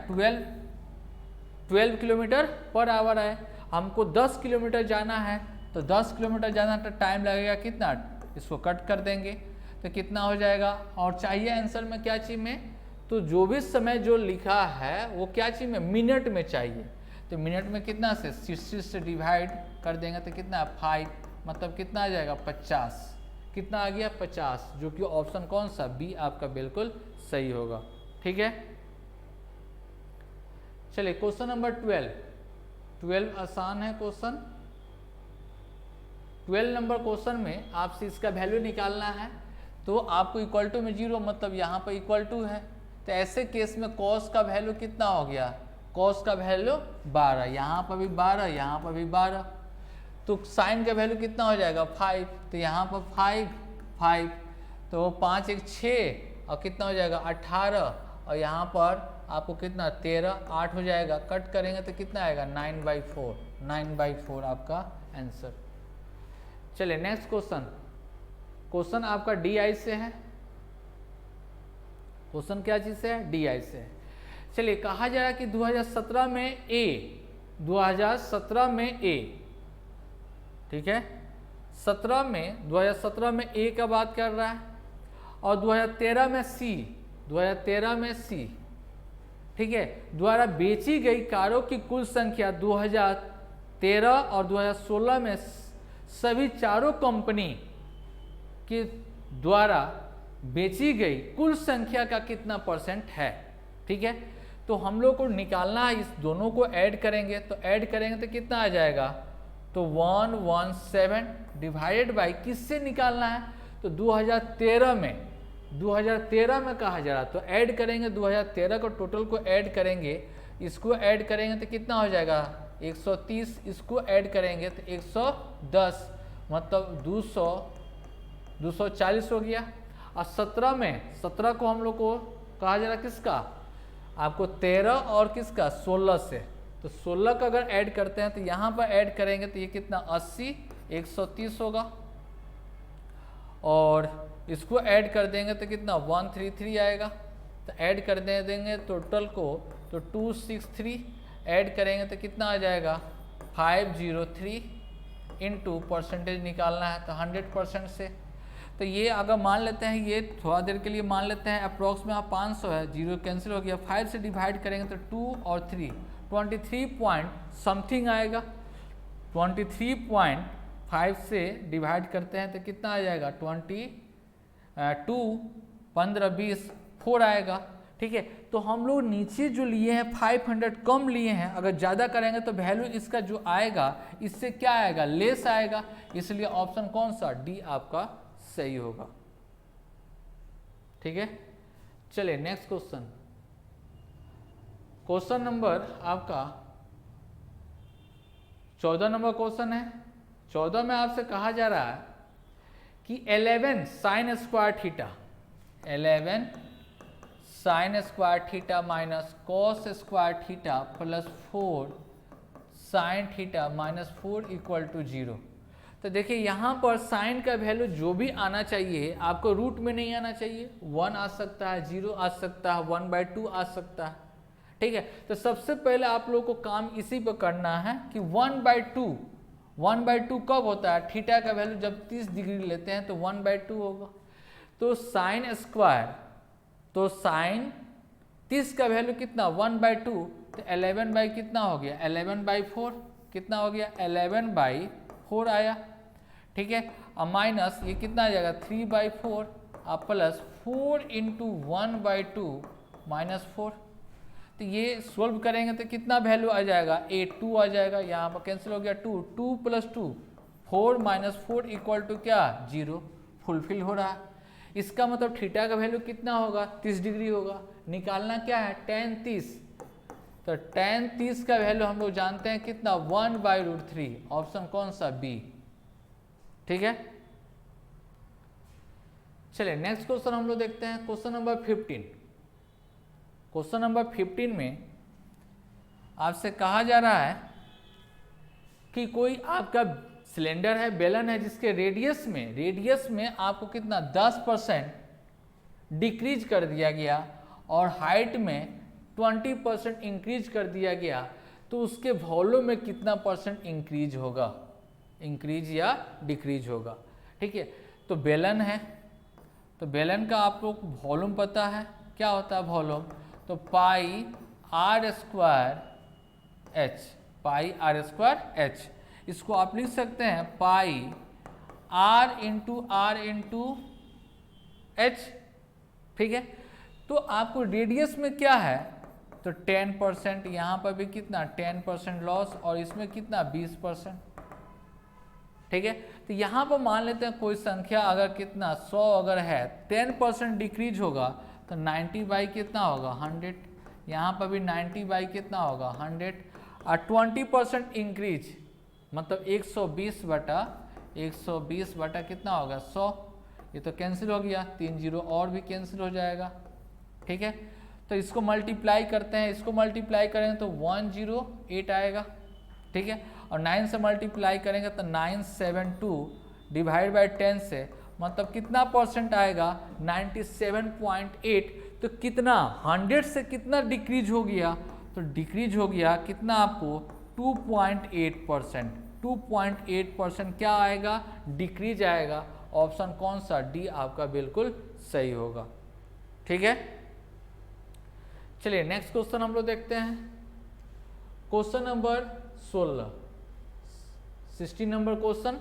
12 किलोमीटर पर आवर है। हमको 10 किलोमीटर जाना है, तो 10 किलोमीटर जाना तो टाइम लगेगा कितना? इसको कट कर देंगे तो कितना हो जाएगा? और चाहिए आंसर में क्या चीज़ में? तो जो भी समय जो लिखा है वो क्या चीज़ में? मिनट में चाहिए। तो मिनट में कितना से? 60 से डिवाइड कर देंगे तो कितना? 5, मतलब कितना आ जाएगा? 50। कितना आ गया? 50, जो कि ऑप्शन कौन सा? बी आपका बिल्कुल सही होगा। ठीक है। चलिए क्वेश्चन नंबर 12 आसान है क्वेश्चन। 12 नंबर क्वेश्चन में आपसे इसका वैल्यू निकालना है, तो आपको इक्वल टू में 0, मतलब यहाँ पर इक्वल टू है, तो ऐसे केस में कॉस का वैल्यू कितना हो गया? कॉस का वैल्यू 12, यहाँ पर भी 12, यहाँ पर भी 12। तो साइन का वैल्यू कितना हो जाएगा 5, तो यहाँ पर 5 तो 5 1 6 और कितना हो जाएगा 18 और यहाँ पर आपको कितना 13 8 हो जाएगा, कट करेंगे तो कितना आएगा 9/4 आपका आंसर। चलिए नेक्स्ट क्वेश्चन आपका DI से है। क्वेश्चन क्या चीज से है? DI से है। चलिए कहा जा रहा है कि 2017 में A, ठीक है, 2017 में A का बात कर रहा है और 2013 में C, ठीक है, द्वारा बेची गई कारों की कुल संख्या 2013 और 2016 में सभी चारों कंपनी के द्वारा बेची गई कुल संख्या का कितना % है, ठीक है। तो हम लोग को निकालना है, इस दोनों को ऐड करेंगे तो कितना आ जाएगा, तो 117 डिवाइडेड बाई किससे निकालना है, तो 2013 में कहा जा रहा, तो ऐड करेंगे 2013 को, टोटल को ऐड करेंगे, इसको ऐड करेंगे तो कितना हो जाएगा 130, इसको ऐड करेंगे तो 110, मतलब 240 हो गया। और 17 को हम लोग को कहा जा रहा किसका, आपको 13 और किसका 16 से, तो 16 का अगर ऐड करते हैं तो यहाँ पर ऐड करेंगे तो ये कितना 80 130 होगा और इसको ऐड कर देंगे तो कितना 133 आएगा। तो ऐड कर देंगे टोटल को तो 263, ऐड करेंगे तो कितना आ जाएगा 503 इंटू परसेंटेज निकालना है तो 100% से। तो ये अगर मान लेते हैं, ये थोड़ा देर के लिए मान लेते हैं अप्रॉक्स में 500 है, 0 कैंसिल हो गया, 5 से डिवाइड करेंगे तो 2 और 3 23 पॉइंट समथिंग आएगा, 23.5 से डिवाइड करते हैं तो कितना आ जाएगा 22 15 20 4 आएगा, ठीक है। तो हम लोग नीचे जो लिए हैं 500 कम लिए हैं, अगर ज़्यादा करेंगे तो वैल्यू इसका जो आएगा इससे क्या आएगा लेस आएगा, इसलिए ऑप्शन कौन सा डी आपका सही होगा, ठीक है। चलिए नेक्स्ट क्वेश्चन नंबर आपका 14 नंबर क्वेश्चन है। 14 में आपसे कहा जा रहा है कि 11 sine square theta, 11 sine square theta minus cos square theta plus 4 sine theta minus 4 equal to 0। तो देखिए यहाँ पर साइन का वैल्यू जो भी आना चाहिए आपको रूट में नहीं आना चाहिए, 1 आ सकता है, 0 आ सकता है, 1/2 आ सकता है, ठीक है। तो सबसे पहले आप लोग को काम इसी पर करना है कि 1/2 कब होता है, थीटा का वैल्यू जब 30 डिग्री लेते हैं तो 1/2 होगा। तो साइन स्क्वायर, तो साइन 30 का वैल्यू कितना 1/2, तो 11 बाई कितना हो गया 11/4, कितना हो गया 11/4 आया, ठीक है। और माइनस ये कितना आ जाएगा 3/4 और प्लस 4 इंटू 1/2 माइनस 4। तो ये सोल्व करेंगे तो कितना वैल्यू आ जाएगा 2 आ जाएगा, यहाँ पर कैंसिल हो गया 2 प्लस 2 4 माइनस 4 इक्वल टू क्या 0, फुलफिल हो रहा है। इसका मतलब थीटा का वैल्यू कितना होगा 30 डिग्री होगा। निकालना क्या है tan 30, तो tan 30 का वैल्यू हम लोग जानते हैं कितना 1/√3, ऑप्शन कौन सा बी, ठीक है। चलिए नेक्स्ट क्वेश्चन हम लोग देखते हैं, क्वेश्चन नंबर 15। क्वेश्चन नंबर 15 में आपसे कहा जा रहा है कि कोई आपका सिलेंडर है, बेलन है, जिसके रेडियस में आपको कितना 10% डिक्रीज कर दिया गया और हाइट में 20% इंक्रीज कर दिया गया, तो उसके वॉल्यूम में कितना % इंक्रीज होगा, इंक्रीज या डिक्रीज होगा, ठीक है। तो बेलन है, तो बेलन का आप लोग वॉल्यूम पता है क्या होता है वॉल्यूम, तो पाई आर स्क्वायर एच, इसको आप लिख सकते हैं पाई आर इंटू एच, ठीक है। तो आपको रेडियस में क्या है तो 10%, यहाँ पर भी कितना 10% लॉस और इसमें कितना 20%, ठीक है। तो यहाँ पर मान लेते हैं कोई संख्या अगर कितना 100 अगर है 10% डिक्रीज होगा तो 90 बाई कितना होगा 100, यहाँ पर भी 90 बाई कितना होगा 100 और 20% इंक्रीज मतलब 120 बटा कितना होगा 100, ये तो कैंसिल हो गया, 3 जीरो और भी कैंसिल हो जाएगा। ठीक है, तो इसको मल्टीप्लाई करते हैं, इसको मल्टीप्लाई करेंगे तो 108 आएगा। ठीक है, और 9 से मल्टीप्लाई करेंगे तो 972 डिवाइड बाई 10 से मतलब कितना परसेंट आएगा 97.8। तो कितना 100 से कितना डिक्रीज हो गया, तो डिक्रीज हो गया कितना आपको 2.8%। 2.8% क्या आएगा, डिक्रीज आएगा। ऑप्शन कौन सा, डी आपका बिल्कुल सही होगा। ठीक है, चलिए नेक्स्ट क्वेश्चन हम लोग देखते हैं। Question number 16, 16 number question.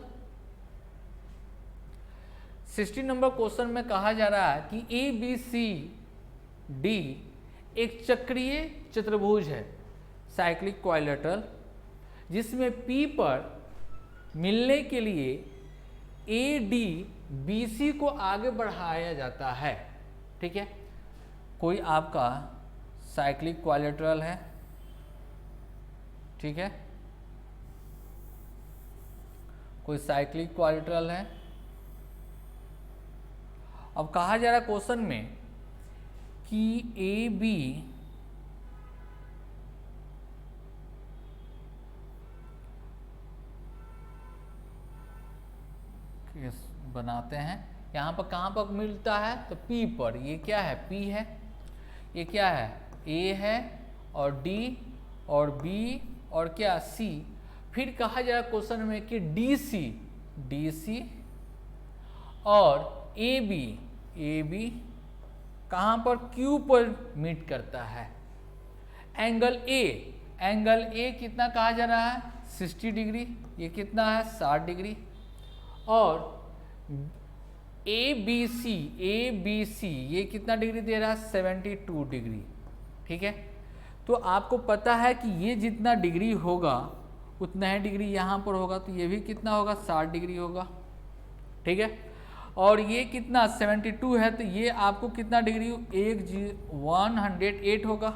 16 number question में कहा जा रहा है कि ABCD एक चक्रीय चतुर्भुज है, साइक्लिक क्वाड्रिलेटरल, जिसमें P पर मिलने के लिए ADBC को आगे बढ़ाया जाता है। ठीक है, कोई आपका साइक्लिक क्वाड्रिलेटरल है। ठीक है, कोई साइक्लिक क्वाड्रिलेटरल है। अब कहा जा रहा है क्वेश्चन में कि AB बनाते हैं, यहाँ पर कहाँ पर मिलता है, तो P पर। ये क्या है, P है, ये क्या है, A है, और D और B और क्या C। फिर कहा जा रहा है क्वेश्चन में कि DC और AB कहाँ पर, Q पर मीट करता है। एंगल A कितना कहा जा रहा है 60 डिग्री, ये कितना है 60 डिग्री। और ABC ये कितना डिग्री दे रहा है 72 डिग्री। ठीक है, तो आपको पता है कि ये जितना डिग्री होगा उतना ही डिग्री यहाँ पर होगा, तो ये भी कितना होगा 60 डिग्री होगा। ठीक है, और ये कितना 72 है, तो ये आपको कितना डिग्री 108 होगा।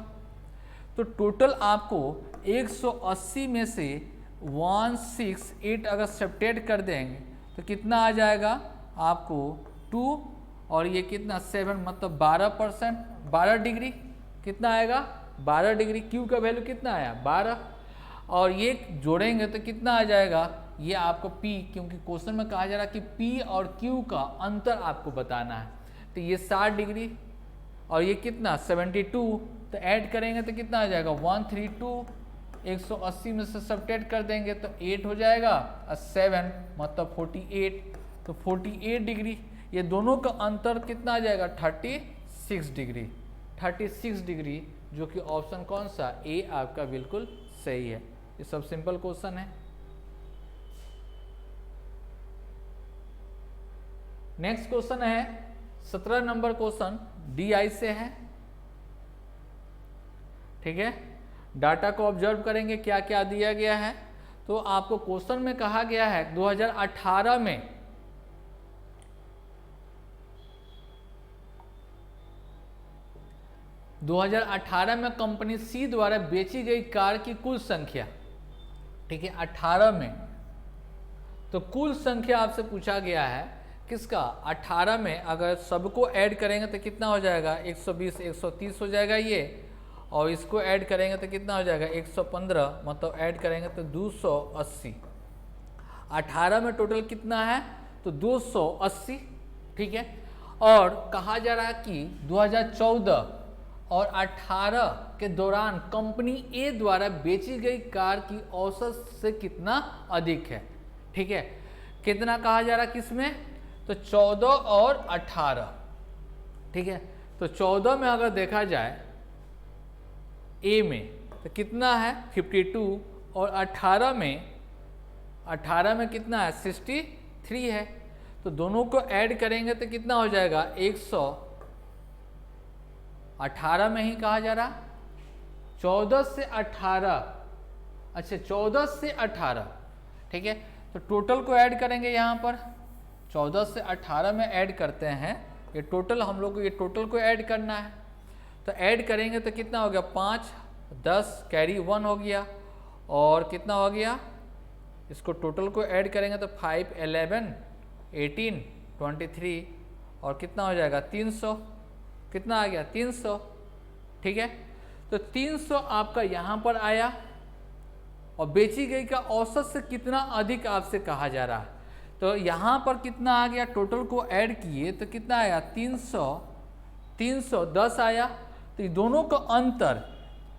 तो टोटल आपको 180 में से 168 अगर सब्ट्रैक्ट कर देंगे तो कितना आ जाएगा आपको 2, और ये कितना 7 मतलब 12%, 12 डिग्री कितना आएगा 12 डिग्री। क्यू का वैल्यू कितना आया 12, और ये जोड़ेंगे तो कितना आ जाएगा, ये आपको P, क्योंकि क्वेश्चन में कहा जा रहा है कि P और Q का अंतर आपको बताना है। तो ये 60 डिग्री और ये कितना 72, तो ऐड करेंगे तो कितना आ जाएगा 132, 180 में से सब्ट्रैक्ट कर देंगे तो 8 हो जाएगा, और 7 मतलब 48, तो 48 डिग्री। ये दोनों का अंतर कितना आ जाएगा 36 डिग्री। 36 डिग्री, जो कि ऑप्शन कौन सा, ए आपका बिल्कुल सही है। ये सब सिंपल क्वेश्चन है। नेक्स्ट क्वेश्चन है 17 नंबर क्वेश्चन, DI से है। ठीक है, डाटा को ऑब्जर्व करेंगे क्या क्या दिया गया है। तो आपको क्वेश्चन में कहा गया है 2018 में कंपनी सी द्वारा बेची गई कार की कुल संख्या। ठीक है, 18 में, तो कुल संख्या आपसे पूछा गया है किसका 18 में। अगर सबको ऐड करेंगे तो कितना हो जाएगा 120, 130 हो जाएगा ये, और इसको ऐड करेंगे तो कितना हो जाएगा 115, मतलब ऐड करेंगे तो 280। 18 में टोटल कितना है, तो 280। ठीक है, और कहा जा रहा है कि 2014 और 18 के दौरान कंपनी ए द्वारा बेची गई कार की औसत से कितना अधिक है। ठीक है, कितना कहा जा रहा है किसमें, तो 14 और 18। ठीक है, तो 14 में अगर देखा जाए ए में तो कितना है 52, और 18 में कितना है 63 है। तो दोनों को ऐड करेंगे तो कितना हो जाएगा 118 में ही कहा जा रहा 14 से 18, अच्छा 14 से 18। ठीक है, तो टोटल को ऐड करेंगे यहाँ पर 14 से 18 में ऐड करते हैं, ये टोटल हम लोग को ये टोटल को ऐड करना है। तो ऐड करेंगे तो कितना हो गया 5, 10 कैरी 1 हो गया, और कितना हो गया इसको टोटल को ऐड करेंगे तो 5, 11, 18, 23 और कितना हो जाएगा 300। कितना आ गया 300। ठीक है, तो 300 आपका यहाँ पर आया और बेची गई का औसत से कितना अधिक आपसे कहा जा रहा है। तो यहाँ पर कितना आ गया, टोटल को ऐड किए तो कितना आया 300, 310 आया। तो ये दोनों का अंतर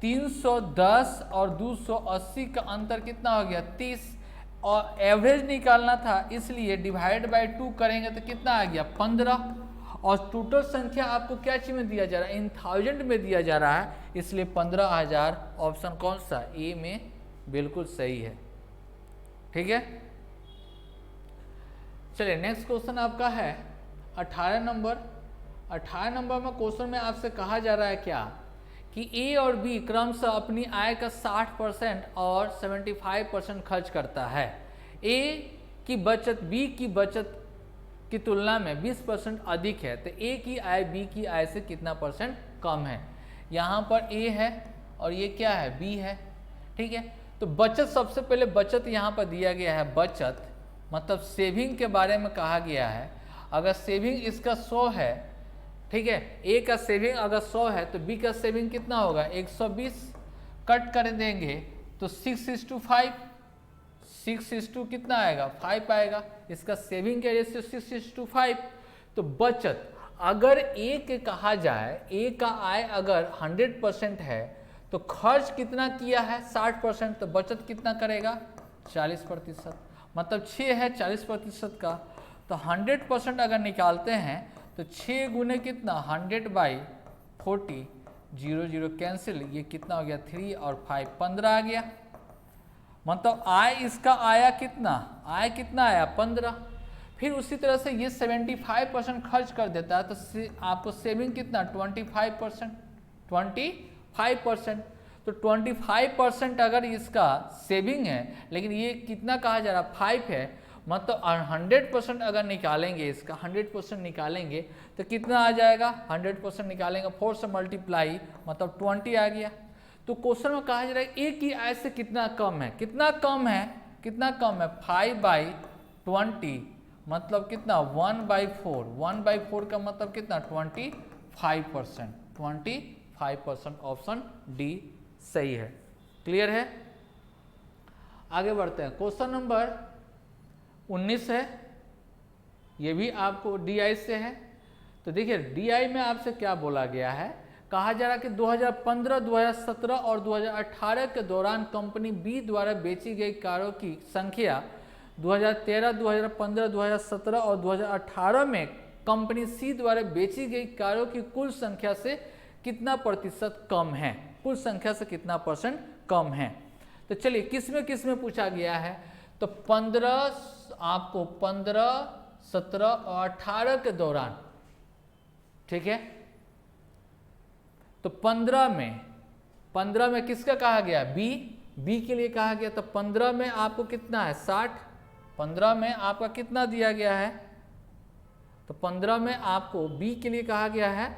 310 और 280 का अंतर कितना हो गया 30, और एवरेज निकालना था इसलिए डिवाइड बाय 2 करेंगे तो कितना आ गया 15। और टोटल संख्या आपको क्या चीज में दिया जा रहा है, इन थाउजेंड में दिया जा रहा है, इसलिए 15,000 ऑप्शन कौन सा ए में बिल्कुल सही है। ठीक है, चलिए नेक्स्ट क्वेश्चन आपका है 18 नंबर। 18 नंबर में क्वेश्चन में आपसे कहा जा रहा है क्या कि ए और बी क्रमशः अपनी आय का 60% और 75% खर्च करता है। ए की बचत बी की बचत की तुलना में 20% अधिक है, तो ए की आय बी की आय से कितना परसेंट कम है। यहाँ पर ए है और ये क्या है बी है। ठीक है, तो बचत, सबसे पहले बचत यहाँ पर दिया गया है, बचत मतलब सेविंग के बारे में कहा गया है। अगर सेविंग इसका 100 है, ठीक है, ए का सेविंग अगर 100 है तो बी का सेविंग कितना होगा 120, कट कर देंगे तो 6:5, 6 कितना आएगा 5 आएगा। इसका सेविंग का रेशियो 6:5। तो बचत अगर ए के कहा जाए, ए का आय अगर 100% है तो खर्च कितना किया है 60%, तो बचत कितना करेगा 40%, मतलब 6 है 40% का। तो 100% अगर निकालते हैं तो 6 गुने कितना 100/40, 0 कैंसिल, ये कितना हो गया 3 और 5 15 आ गया। मतलब आय इसका आया कितना, आय कितना आया 15। फिर उसी तरह से ये 75% खर्च कर देता है तो आपको सेविंग कितना 25%, 25%। तो 25% अगर इसका सेविंग है, लेकिन ये कितना कहा जा रहा 5 है, मतलब 100% अगर निकालेंगे इसका 100% निकालेंगे तो कितना आ जाएगा 100% निकालेंगे 4 से मल्टीप्लाई मतलब 20 आ गया। तो क्वेश्चन में कहा जा रहा है ए की आय से कितना कम है, कितना कम है, कितना कम है 5/20 मतलब कितना 1/4, 1/4 का मतलब कितना 25%, 25% ऑप्शन डी सही है। क्लियर है, आगे बढ़ते हैं। क्वेश्चन नंबर 19 है, ये भी आपको डीआई से है। तो देखिए डीआई में आपसे क्या बोला गया है, कहा जा रहा है कि 2015, 2017 और 2018 के दौरान कंपनी बी द्वारा बेची गई कारों की संख्या 2013, 2015, 2017 और 2018 में कंपनी सी द्वारा बेची गई कारों की कुल संख्या से कितना प्रतिशत कम है, कुल संख्या से कितना परसेंट कम है। तो चलिए किस में पूछा गया है, तो 15, 17 और 18 के दौरान, ठीक है। तो 15 में किसका कहा गया बी के लिए कहा गया। तो 15 में आपको कितना है 60, 15 में आपका कितना दिया गया है, तो 15 में आपको बी के लिए कहा गया है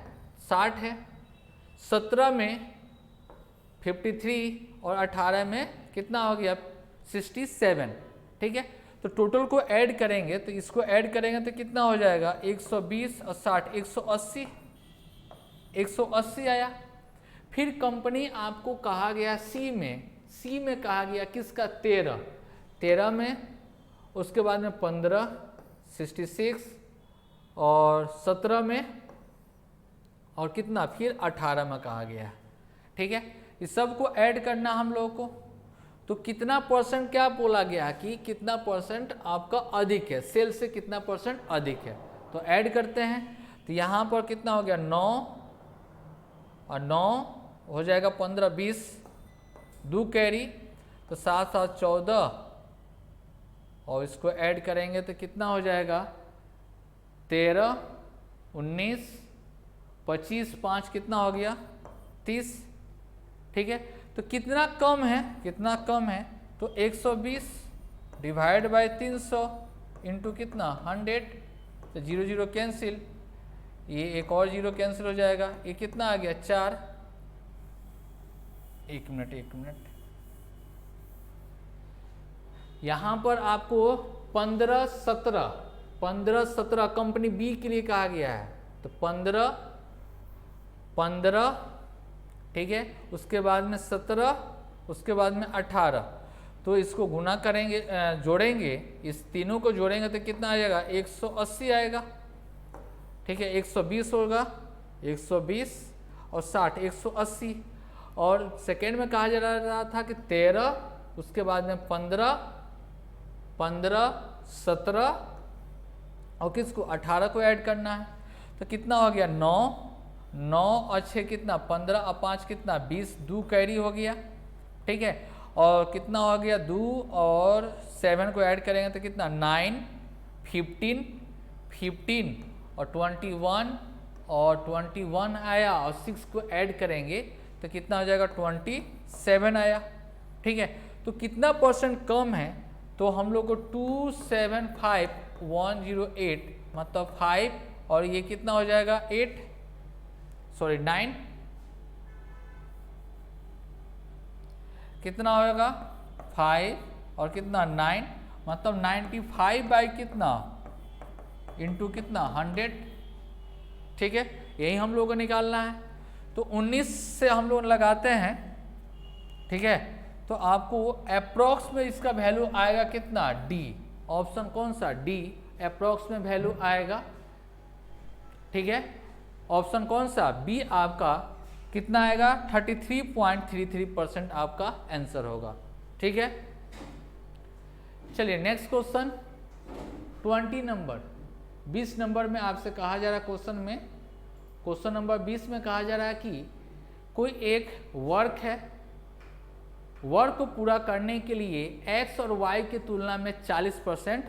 60 है। 17 में 53 और 18 में कितना हो गया 67, ठीक है। तो टोटल को ऐड करेंगे, तो इसको ऐड करेंगे तो कितना हो जाएगा 120 और 60 180 आया। फिर कंपनी आपको कहा गया सी में कहा गया किसका 13 में, उसके बाद में 15 66 और 17 में और कितना फिर 18 में कहा गया, ठीक है। इस सब को ऐड करना हम लोगों को, तो कितना परसेंट क्या बोला गया कि कितना परसेंट आपका अधिक है, सेल से कितना परसेंट अधिक है। तो ऐड करते हैं, तो यहाँ पर कितना हो गया 9 और 9 हो जाएगा 15 20 2 कैरी, तो 7 7 14 और इसको ऐड करेंगे तो कितना हो जाएगा 13 19 25 5 कितना हो गया 30, ठीक है। तो कितना कम है, तो 120 डिवाइड बाय 300 इंटू कितना 100, तो 0 0 कैंसिल, ये एक और 0 कैंसिल हो जाएगा, ये कितना आ गया 4। एक मिनट यहाँ पर आपको 15-17 कंपनी बी के लिए कहा गया है, तो 15, ठीक है, उसके बाद में 17, उसके बाद में 18, तो इसको गुना करेंगे, जोड़ेंगे, इस तीनों को जोड़ेंगे तो कितना आ जाएगा, 180 आएगा, ठीक है, 120 होगा, 120 और 60, 180। और सेकेंड में कहा जा रहा था कि 13, उसके बाद में 15, 17 और किसको 18 को ऐड करना है, तो कितना हो गया 9 और 6 कितना 15 और 5 कितना 20, 2 कैरी हो गया, ठीक है, और कितना हो गया 2 और 7 को ऐड करेंगे तो कितना 9, 15 और 21 और 21 आया, और 6 को ऐड करेंगे तो कितना हो जाएगा 27 आया, ठीक है। तो कितना परसेंट कम है, तो हम लोग को 275108 मतलब 5 और ये कितना हो जाएगा 9, कितना होगा 5 और कितना 9 मतलब 95 बाई कितना इंटू कितना 100, ठीक है, यही हम लोग को निकालना है। तो 19 से हम लोग लगाते हैं, ठीक है, तो आपको अप्रॉक्स में इसका वैल्यू आएगा कितना डी, ऑप्शन कौन सा डी, अप्रॉक्स में वैल्यू आएगा, ठीक है, ऑप्शन कौन सा बी आपका कितना आएगा 33.33% आपका आंसर होगा, ठीक है। चलिए नेक्स्ट क्वेश्चन 20 नंबर 20 नंबर में आपसे कहा जा रहा है क्वेश्चन नंबर 20 में कहा जा रहा है कि कोई एक वर्क है, वर्क को पूरा करने के लिए x और y की तुलना में 40%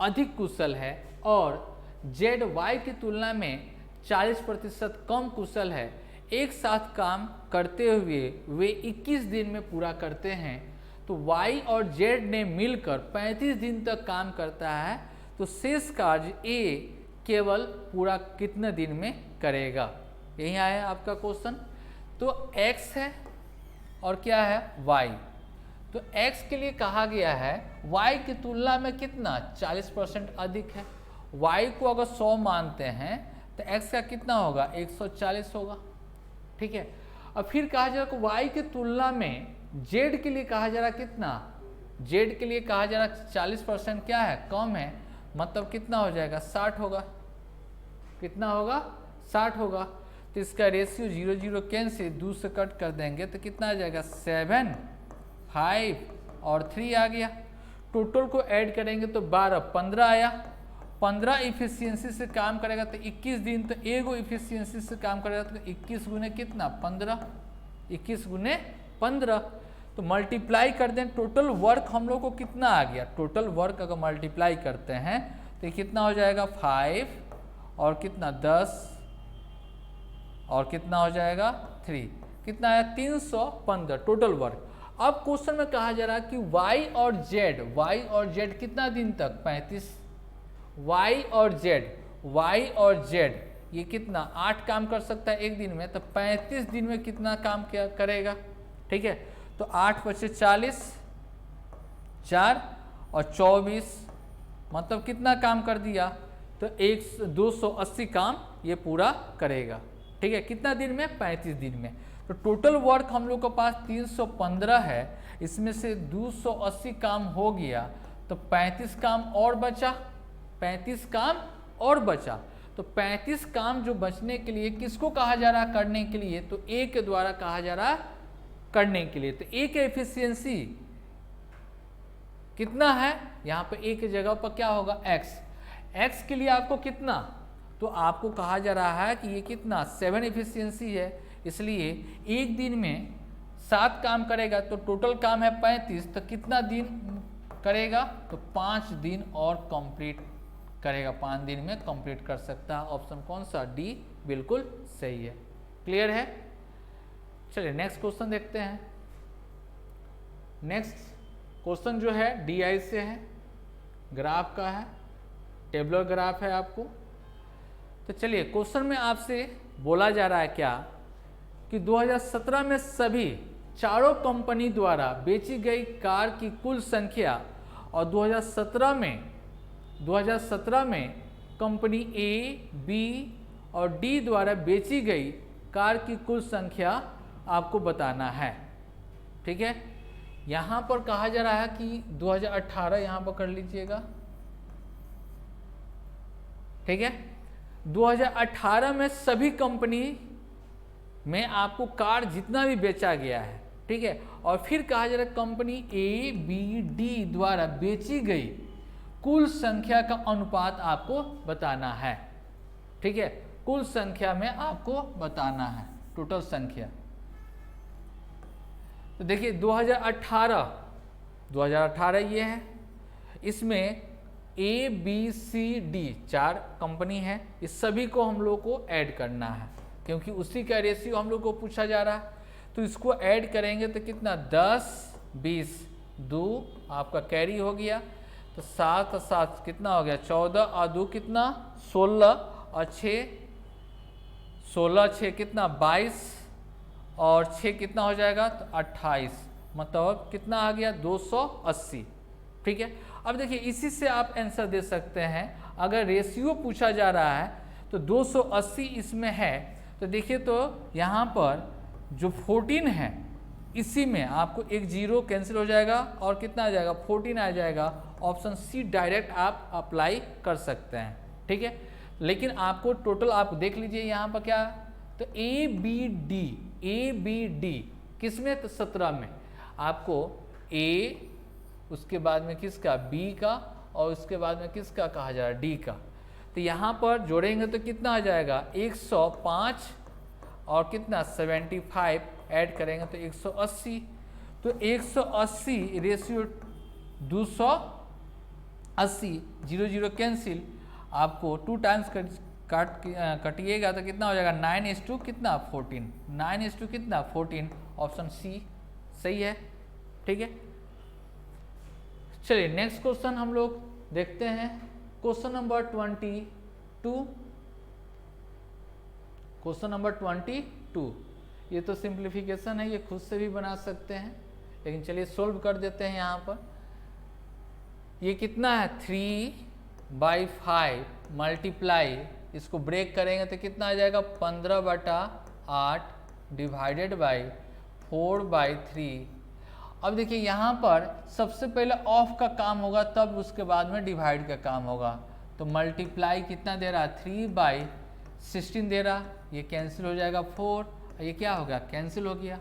अधिक कुशल है और z y की तुलना में 40% कम कुशल है, एक साथ काम करते हुए वे 21 दिन में पूरा करते हैं, तो y और z ने मिलकर 35 दिन तक काम करता है, तो शेष कार्य a केवल पूरा कितने दिन में करेगा। यही आया आपका क्वेश्चन। तो x है और क्या है y, तो x के लिए कहा गया है y की तुलना में कितना 40% अधिक है, y को अगर 100 मानते हैं तो x का कितना होगा 140 होगा, ठीक है। और फिर कहा जा रहा है y की तुलना में z के लिए कहा जा रहा कितना, z के लिए कहा जा रहा 40% क्या है कम है, मतलब कितना हो जाएगा 60 होगा, कितना होगा 60 होगा। तो इसका रेशियो 0 0 कैंसिल 2 से कट कर देंगे तो कितना आ जाएगा 7 5 और 3 आ गया। टोटल को ऐड करेंगे तो 12 15 आया, 15 इफिशियंसी से काम करेगा तो 21 दिन, तो एगो इफिशियंसी से काम करेगा तो 21 गुने कितना 15, 21 गुने 15, तो मल्टीप्लाई कर दें, टोटल वर्क हम लोग को कितना आ गया, टोटल वर्क अगर मल्टीप्लाई करते हैं तो कितना हो जाएगा 5 और कितना 10 और कितना हो जाएगा 3, कितना आया 315 टोटल वर्क। अब क्वेश्चन में कहा जा रहा है कि y और z कितना दिन तक 35, y और z ये कितना 8 काम कर सकता है एक दिन में, तो 35 दिन में कितना काम क्या करेगा, ठीक है। तो 8 बचे 40, 4 और 24 मतलब कितना काम कर दिया, तो 280 काम ये पूरा करेगा, ठीक है, कितना दिन में 35 दिन में। तो टोटल वर्क हम लोग के पास 315 है, इसमें से 280 काम हो गया तो 35 काम और बचा, 35 काम और बचा, तो 35 काम जो बचने के लिए किसको कहा जा रहा है करने के लिए, तो ए के द्वारा कहा जा रहा है करने के लिए। तो ए के एफिशिएंसी कितना है, यहाँ पे ए की जगह पर क्या होगा x के लिए आपको कितना, तो आपको कहा जा रहा है कि ये कितना 7 एफिशिएंसी है, इसलिए एक दिन में 7 काम करेगा तो टोटल काम है 35, तो कितना दिन करेगा, तो 5 दिन और कंप्लीट करेगा, 5 दिन में कंप्लीट कर सकता है। ऑप्शन कौन सा डी बिल्कुल सही है। क्लियर है। चलिए नेक्स्ट क्वेश्चन देखते हैं। नेक्स्ट क्वेश्चन जो है DI से है, ग्राफ का है, टेबलर ग्राफ है आपको। तो चलिए क्वेश्चन में आपसे बोला जा रहा है क्या कि 2017 में सभी चारों कंपनी द्वारा बेची गई कार की कुल संख्या और 2017 में कंपनी ए, बी और डी द्वारा बेची गई कार की कुल संख्या आपको बताना है। ठीक है, यहाँ पर कहा जा रहा है कि 2018 यहाँ पर कर लीजिएगा। ठीक है, 2018 में सभी कंपनी में आपको कार जितना भी बेचा गया है, ठीक है, और फिर कहा जा रहा है कंपनी ए, बी, डी द्वारा बेची गई कुल संख्या का अनुपात आपको बताना है। ठीक है, कुल संख्या में आपको बताना है टोटल संख्या। तो देखिए 2018 ये है, इसमें ए, बी, सी, डी 4 कंपनी है, इस सभी को हम लोग को ऐड करना है क्योंकि उसी का रेशियो हम लोग को पूछा जा रहा है। तो इसको ऐड करेंगे तो कितना 10, 20, 2 आपका कैरी हो गया, तो 7 और 7 कितना हो गया 14 और 2 कितना 16 और 6 कितना 22 और 6 कितना हो जाएगा तो 28, मतलब कितना आ गया 280। ठीक है, अब देखिए इसी से आप आंसर दे सकते हैं। अगर रेशियो पूछा जा रहा है तो 280 इसमें है, तो देखिए तो यहाँ पर जो 14 है इसी में आपको एक जीरो कैंसिल हो जाएगा और कितना आ जाएगा 14 आ जाएगा। ऑप्शन सी डायरेक्ट आप अप्लाई कर सकते हैं। ठीक है, लेकिन आपको टोटल आप देख लीजिए यहाँ पर क्या, तो ए बी डी किस में, तो 17 में आपको ए, उसके बाद में किसका बी का, और उसके बाद में किसका कहा जा रहा है डी का। तो यहाँ पर जोड़ेंगे तो कितना आ जाएगा 105 और कितना 75 ऐड करेंगे तो 180। तो 180 रेशियो 280, 0 कैंसिल, आपको 2 टाइम्स कटिएगा तो कितना हो जाएगा 9:2 कितना 14, 9:2 कितना 14। ऑप्शन सी सही है। ठीक है, चलिए नेक्स्ट क्वेश्चन हम लोग देखते हैं। Question number 22। क्वेश्चन नंबर 22, ये तो सिंप्लीफिकेशन है, ये खुद से भी बना सकते हैं, लेकिन चलिए सोल्व कर देते हैं। यहाँ पर ये कितना है 3/5 मल्टीप्लाई, इसको ब्रेक करेंगे तो कितना आ जाएगा 15/8 डिवाइडेड बाई 4/3। अब देखिए यहाँ पर सबसे पहले ऑफ का काम होगा, तब उसके बाद में डिवाइड का काम होगा। तो मल्टीप्लाई कितना दे रहा है 3/16 दे रहा, ये कैंसिल हो जाएगा 4, ये क्या हो गया कैंसिल हो गया।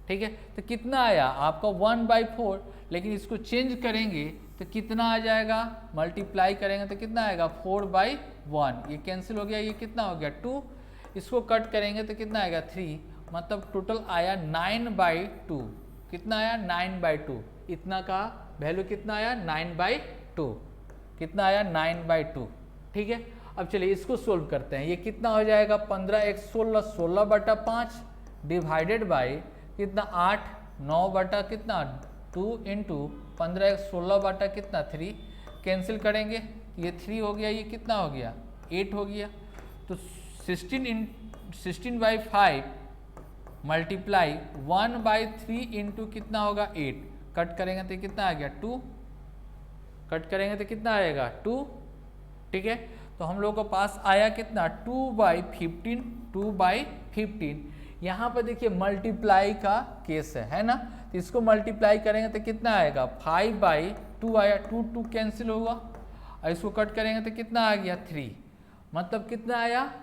ठीक है, तो कितना आया आपका 1/4, लेकिन इसको चेंज करेंगे तो कितना आ जाएगा, मल्टीप्लाई करेंगे तो कितना आएगा 4/1, ये कैंसिल हो गया, ये कितना हो गया 2, इसको कट करेंगे तो कितना आएगा 3, मतलब टोटल आया 9/2। कितना आया 9/2, इतना का वैल्यू कितना आया 9/2, कितना आया 9/2। ठीक है, अब चलिए इसको सोल्व करते हैं। ये कितना हो जाएगा 15 × 16, 16/5 डिवाइडेड बाई कितना 8, 9 कितना 2 इंटू 15 × 16 कितना 3, कैंसिल करेंगे ये 3 हो गया, ये कितना हो गया 8 हो गया। तो 16/5 मल्टीप्लाई 1/3 इंटू कितना होगा 8, कट करेंगे तो कितना आ गया 2, कट करेंगे तो कितना आएगा 2। ठीक है, तो हम लोग को पास आया कितना 2/15। यहाँ पर देखिए मल्टीप्लाई का केस है ना, तो इसको मल्टीप्लाई करेंगे तो कितना आएगा 5/2 आया, 2 कैंसिल होगा, और इसको कट करेंगे तो कितना आ गया 3, मतलब कितना आया,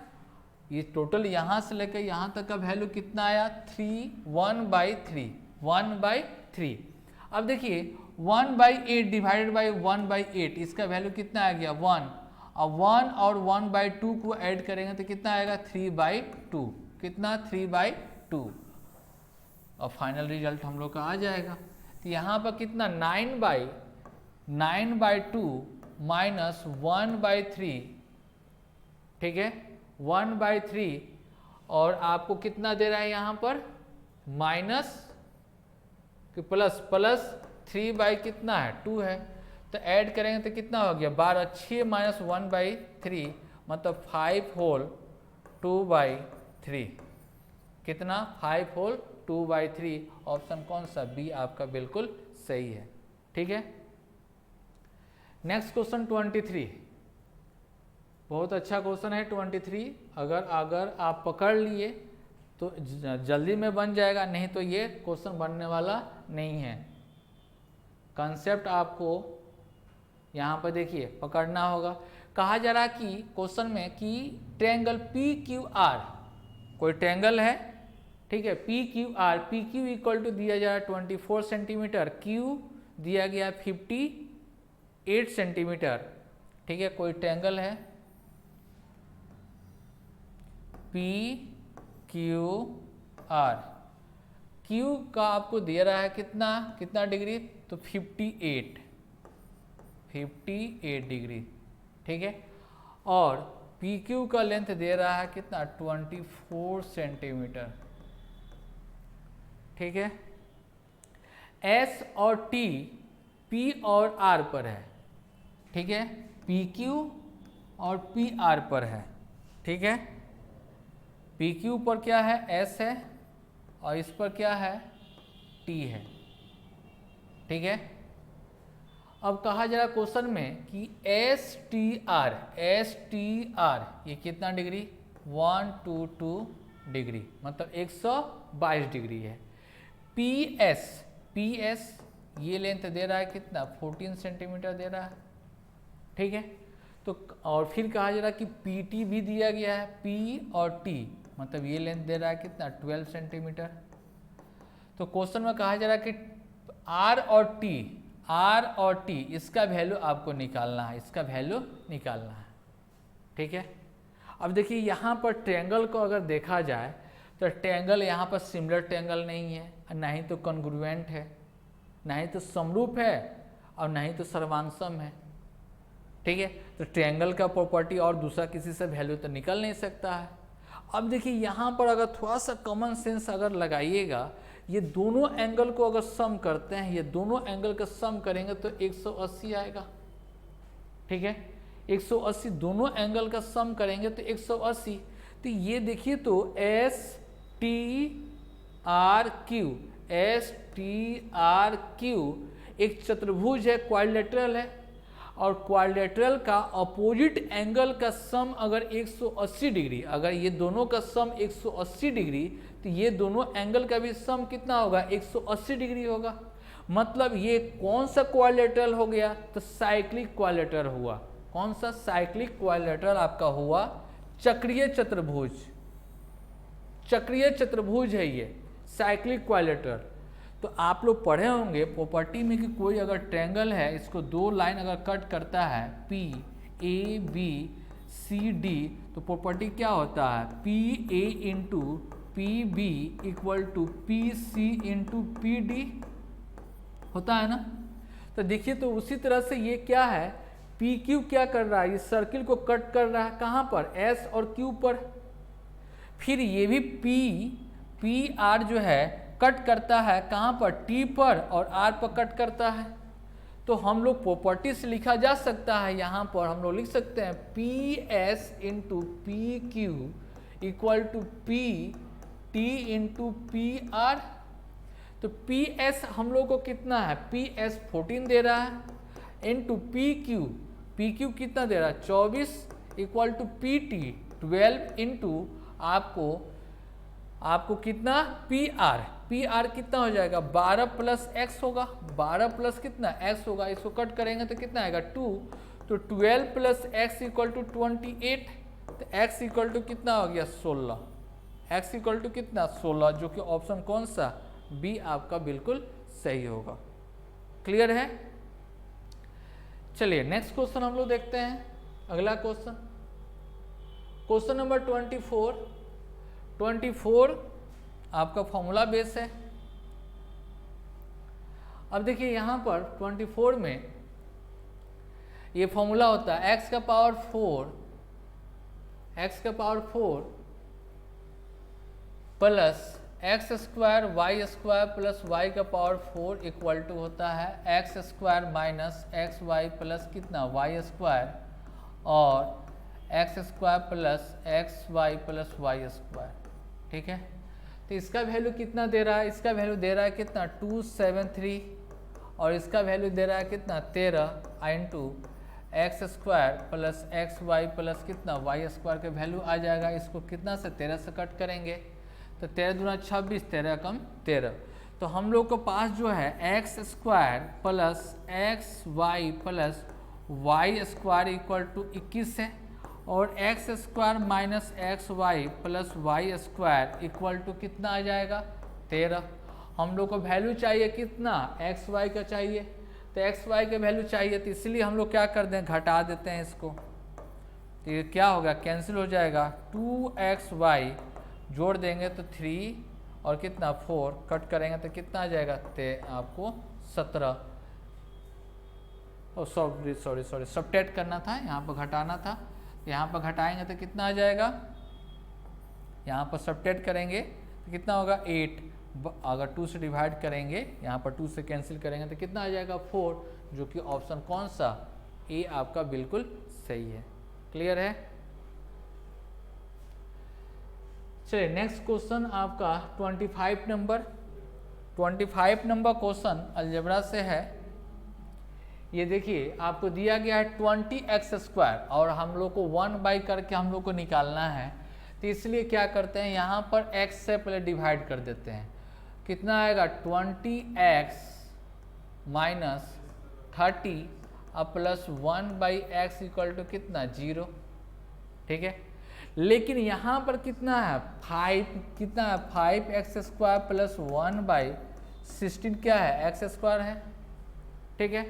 ये टोटल यहाँ से लेकर यहाँ तक का वैल्यू कितना आया 1/3। अब देखिए 1/8 डिवाइडेड बाई 1/8, इसका वैल्यू कितना आ गया 1, और 1 और 1/2 को ऐड करेंगे तो कितना आएगा 3/2, कितना 3/2, और फाइनल रिजल्ट हम लोग का आ जाएगा। तो यहाँ पर कितना 9/2 माइनस 1/3, ठीक है 1/3, और आपको कितना दे रहा है यहाँ पर माइनस कि प्लस 3 कितना है 2 है, तो ऐड करेंगे तो कितना हो गया 12, 6 माइनस 1/3 मतलब 5 होल 2/3, कितना 5 होल 2/3। ऑप्शन कौन सा बी आपका बिल्कुल सही है। ठीक है, नेक्स्ट क्वेश्चन 23, बहुत अच्छा क्वेश्चन है 23। अगर आप पकड़ लिए तो जल्दी में बन जाएगा, नहीं तो ये क्वेश्चन बनने वाला नहीं है। कंसेप्ट आपको यहाँ पर देखिए पकड़ना होगा। कहा जा रहा कि क्वेश्चन में कि ट्रायंगल पी क्यू आर, कोई ट्रायंगल है, ठीक है, P Q R, P Q equal to दिया जा रहा है 24 सेंटीमीटर, क्यू दिया गया 58 सेंटीमीटर, ठीक है। कोई ट्रायंगल है पी क्यू आर, क्यू का आपको दे रहा है कितना डिग्री, तो 58 डिग्री, ठीक है। और पी क्यू का लेंथ दे रहा है कितना, 24 सेंटीमीटर, ठीक है। एस और टी पी और आर पर है, ठीक है, पी क्यू और पी आर पर है, ठीक है। पी क्यू पर क्या है, एस है, और इस पर क्या है, टी है, ठीक है। अब कहा जा रहा है क्वेश्चन में कि एस टी आर ये कितना डिग्री, 122 डिग्री, मतलब 122 डिग्री है। पी एस ये लेंथ दे रहा है कितना, 14 सेंटीमीटर दे रहा है, ठीक है। तो और फिर कहा जा रहा है कि पी टी भी दिया गया है, पी और टी, मतलब ये लेंथ दे रहा है कितना, 12 सेंटीमीटर। तो क्वेश्चन में कहा जा रहा है कि आर और टी इसका वैल्यू आपको निकालना है, ठीक है। अब देखिए यहाँ पर ट्रायंगल को अगर देखा जाए तो ट्रायंगल यहाँ पर सिमिलर ट्रायंगल नहीं है, ना ही तो कॉन्ग्रुएंट है, ना ही तो समरूप है, और ना ही तो सर्वांशम है, ठीक है। तो ट्रायंगल का प्रॉपर्टी और दूसरा किसी से वैल्यू तो निकल नहीं सकता है। अब देखिए यहाँ पर अगर थोड़ा सा कॉमन सेंस अगर लगाइएगा, ये दोनों एंगल को अगर सम करते हैं, ये दोनों एंगल का सम करेंगे तो 180 आएगा, ठीक है। 180 दोनों एंगल का सम करेंगे तो 180। तो ये देखिए तो एस टी आर क्यू एक चतुर्भुज है, क्वाड्रिलेटरल है, और क्वाड्रिलेटरल का अपोजिट एंगल का सम अगर 180 डिग्री, अगर ये दोनों का सम 180 डिग्री, तो ये दोनों एंगल का भी सम कितना होगा, 180 डिग्री होगा। मतलब ये कौन सा क्वाड्रिलेटरल हो गया, तो साइक्लिक क्वाड्रिलेटरल हुआ। कौन सा, साइक्लिक क्वाड्रिलेटरल आपका हुआ, चक्रीय चतुर्भुज है ये, साइक्लिक क्वाड्रिलेटरल। तो आप लोग पढ़े होंगे प्रॉपर्टी में कि कोई अगर ट्रायंगल है, इसको दो लाइन अगर कट करता है, P A B C D, तो प्रॉपर्टी क्या होता है, P A into P B equal to P C into P D होता है ना। तो देखिए तो उसी तरह से ये क्या है, पी क्यू क्या कर रहा है, इस सर्किल को कट कर रहा है, कहाँ पर, एस और क्यू पर। फिर ये भी पी आर जो है कट करता है कहाँ पर, टी पर, और आर पर कट करता है। तो हम लोग प्रॉपर्टी से लिखा जा सकता है, यहाँ पर हम लोग लिख सकते हैं P S into P Q equal to P T into P R. तो पी एस हम लोग को कितना है, पी एस 14 दे रहा है, इंटू पी क्यू कितना दे रहा है, 24, equal to P T 12, into आपको कितना, पी आर कितना हो जाएगा, 12 प्लस एक्स होगा, 12 प्लस कितना एक्स होगा, इसको कट करेंगे तो कितना आएगा 2, तो 12 प्लस एक्स इक्वल टू 28, तो एक्स इक्वल टू कितना हो गया 16, एक्स इक्वल टू कितना 16, जो कि ऑप्शन कौन सा, बी आपका बिल्कुल सही होगा। क्लियर है। चलिए नेक्स्ट क्वेश्चन हम लोग देखते हैं। अगला क्वेश्चन नंबर 24 आपका फॉर्मूला बेस है। अब देखिए यहाँ पर 24 में ये फॉर्मूला होता है x का power 4 plus x square y square plus y का पावर 4 इक्वल टू होता है x square minus x y plus कितना वाई स्क्वायर, और x square plus x y plus y square, ठीक है। तो इसका वैल्यू कितना दे रहा है, इसका वैल्यू दे रहा है कितना 273, और इसका वैल्यू दे रहा है कितना 13 into x square plus x y plus कितना वाई स्क्वायर के वैल्यू आ जाएगा। इसको कितना से 13 से कट करेंगे तो 13 दूना 26, 13 कम 13। तो हम लोग के पास जो है x square plus x y plus y square equal to 21 है, और x square minus x y plus y square equal to कितना आ जाएगा 13। हम लोग को वैल्यू चाहिए कितना एक्स वाई का चाहिए, तो एक्स वाई के वैल्यू चाहिए, तो इसलिए हम लोग क्या कर दें घटा देते हैं इसको। तो ये क्या होगा कैंसिल हो जाएगा, 2xy जोड़ देंगे तो 3 और कितना 4 कट करेंगे तो कितना आ जाएगा आपको 17। और सॉरी सब्ट्रैक्ट करना था, यहाँ पर घटाना था, यहाँ पर घटाएंगे तो कितना आ जाएगा, यहाँ पर सब्ट्रैक्ट करेंगे तो कितना होगा 8, अगर 2 से डिवाइड करेंगे यहाँ पर 2 से कैंसिल करेंगे तो कितना आ जाएगा 4, जो कि ऑप्शन कौन सा ए आपका बिल्कुल सही है। क्लियर है। चलिए नेक्स्ट क्वेश्चन आपका 25 नंबर क्वेश्चन अलजेब्रा से है। ये देखिए आपको दिया गया है 20x स्क्वायर और हम लोग को 1 बाई करके हम लोग को निकालना है, तो इसलिए क्या करते हैं यहाँ पर x से पहले डिवाइड कर देते हैं। कितना आएगा 20x माइनस 30 अब plus 1 by x equal to कितना 0। ठीक है, लेकिन यहाँ पर कितना है 5, कितना है 5x स्क्वायर प्लस 1 बाई 16 क्या है x स्क्वायर है। ठीक है,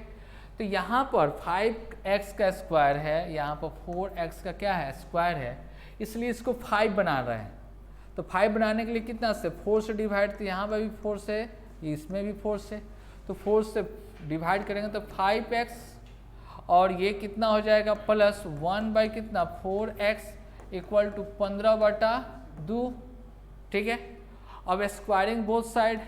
तो यहाँ पर 5x का स्क्वायर है, यहाँ पर 4x का क्या है स्क्वायर है, इसलिए इसको 5 बना रहे हैं। तो 5 बनाने के लिए कितना से 4 से डिवाइड, तो यहाँ पर भी 4 से, इसमें भी 4 से, तो 4 से डिवाइड करेंगे तो 5x और ये कितना हो जाएगा प्लस 1 बाई कितना 4x इक्वल टू 15/2। ठीक है, अब स्क्वायरिंग बोथ साइड,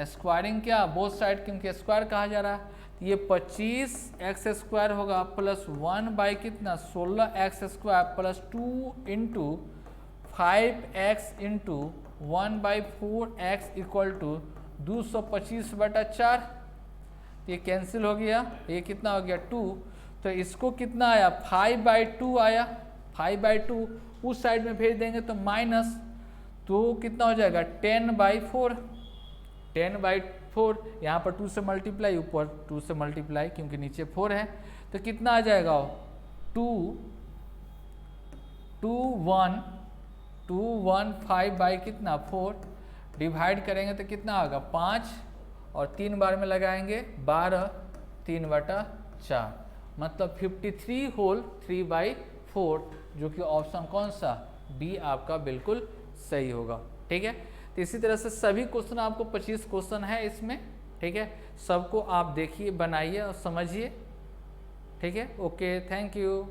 स्क्वायरिंग क्या बोथ साइड, क्योंकि स्क्वायर कहा जा रहा है, तो ये 25x स्क्वायर होगा प्लस 1 बाई कितना 16x square plus 2 into 5x into 1 by 4x equal to 225/4। ये कैंसिल हो गया, ये कितना हो गया 2, तो इसको कितना आया 5/2 आया, 5/2 उस साइड में भेज देंगे तो माइनस, तो कितना हो जाएगा 10/4, 10/4 यहाँ पर 2 से मल्टीप्लाई, ऊपर 2 से मल्टीप्लाई क्योंकि नीचे 4 है, तो कितना आ जाएगा 215 बाई कितना 4 डिवाइड करेंगे तो कितना होगा 5 और 3 बार में लगाएंगे 12, 3/4 मतलब 53 होल 3/4, जो कि ऑप्शन कौन सा बी आपका बिल्कुल सही होगा। ठीक है, तो इसी तरह से सभी क्वेश्चन आपको 25 क्वेश्चन है इसमें। ठीक है, सबको आप देखिए बनाइए और समझिए। ठीक है, ओके, थैंक यू।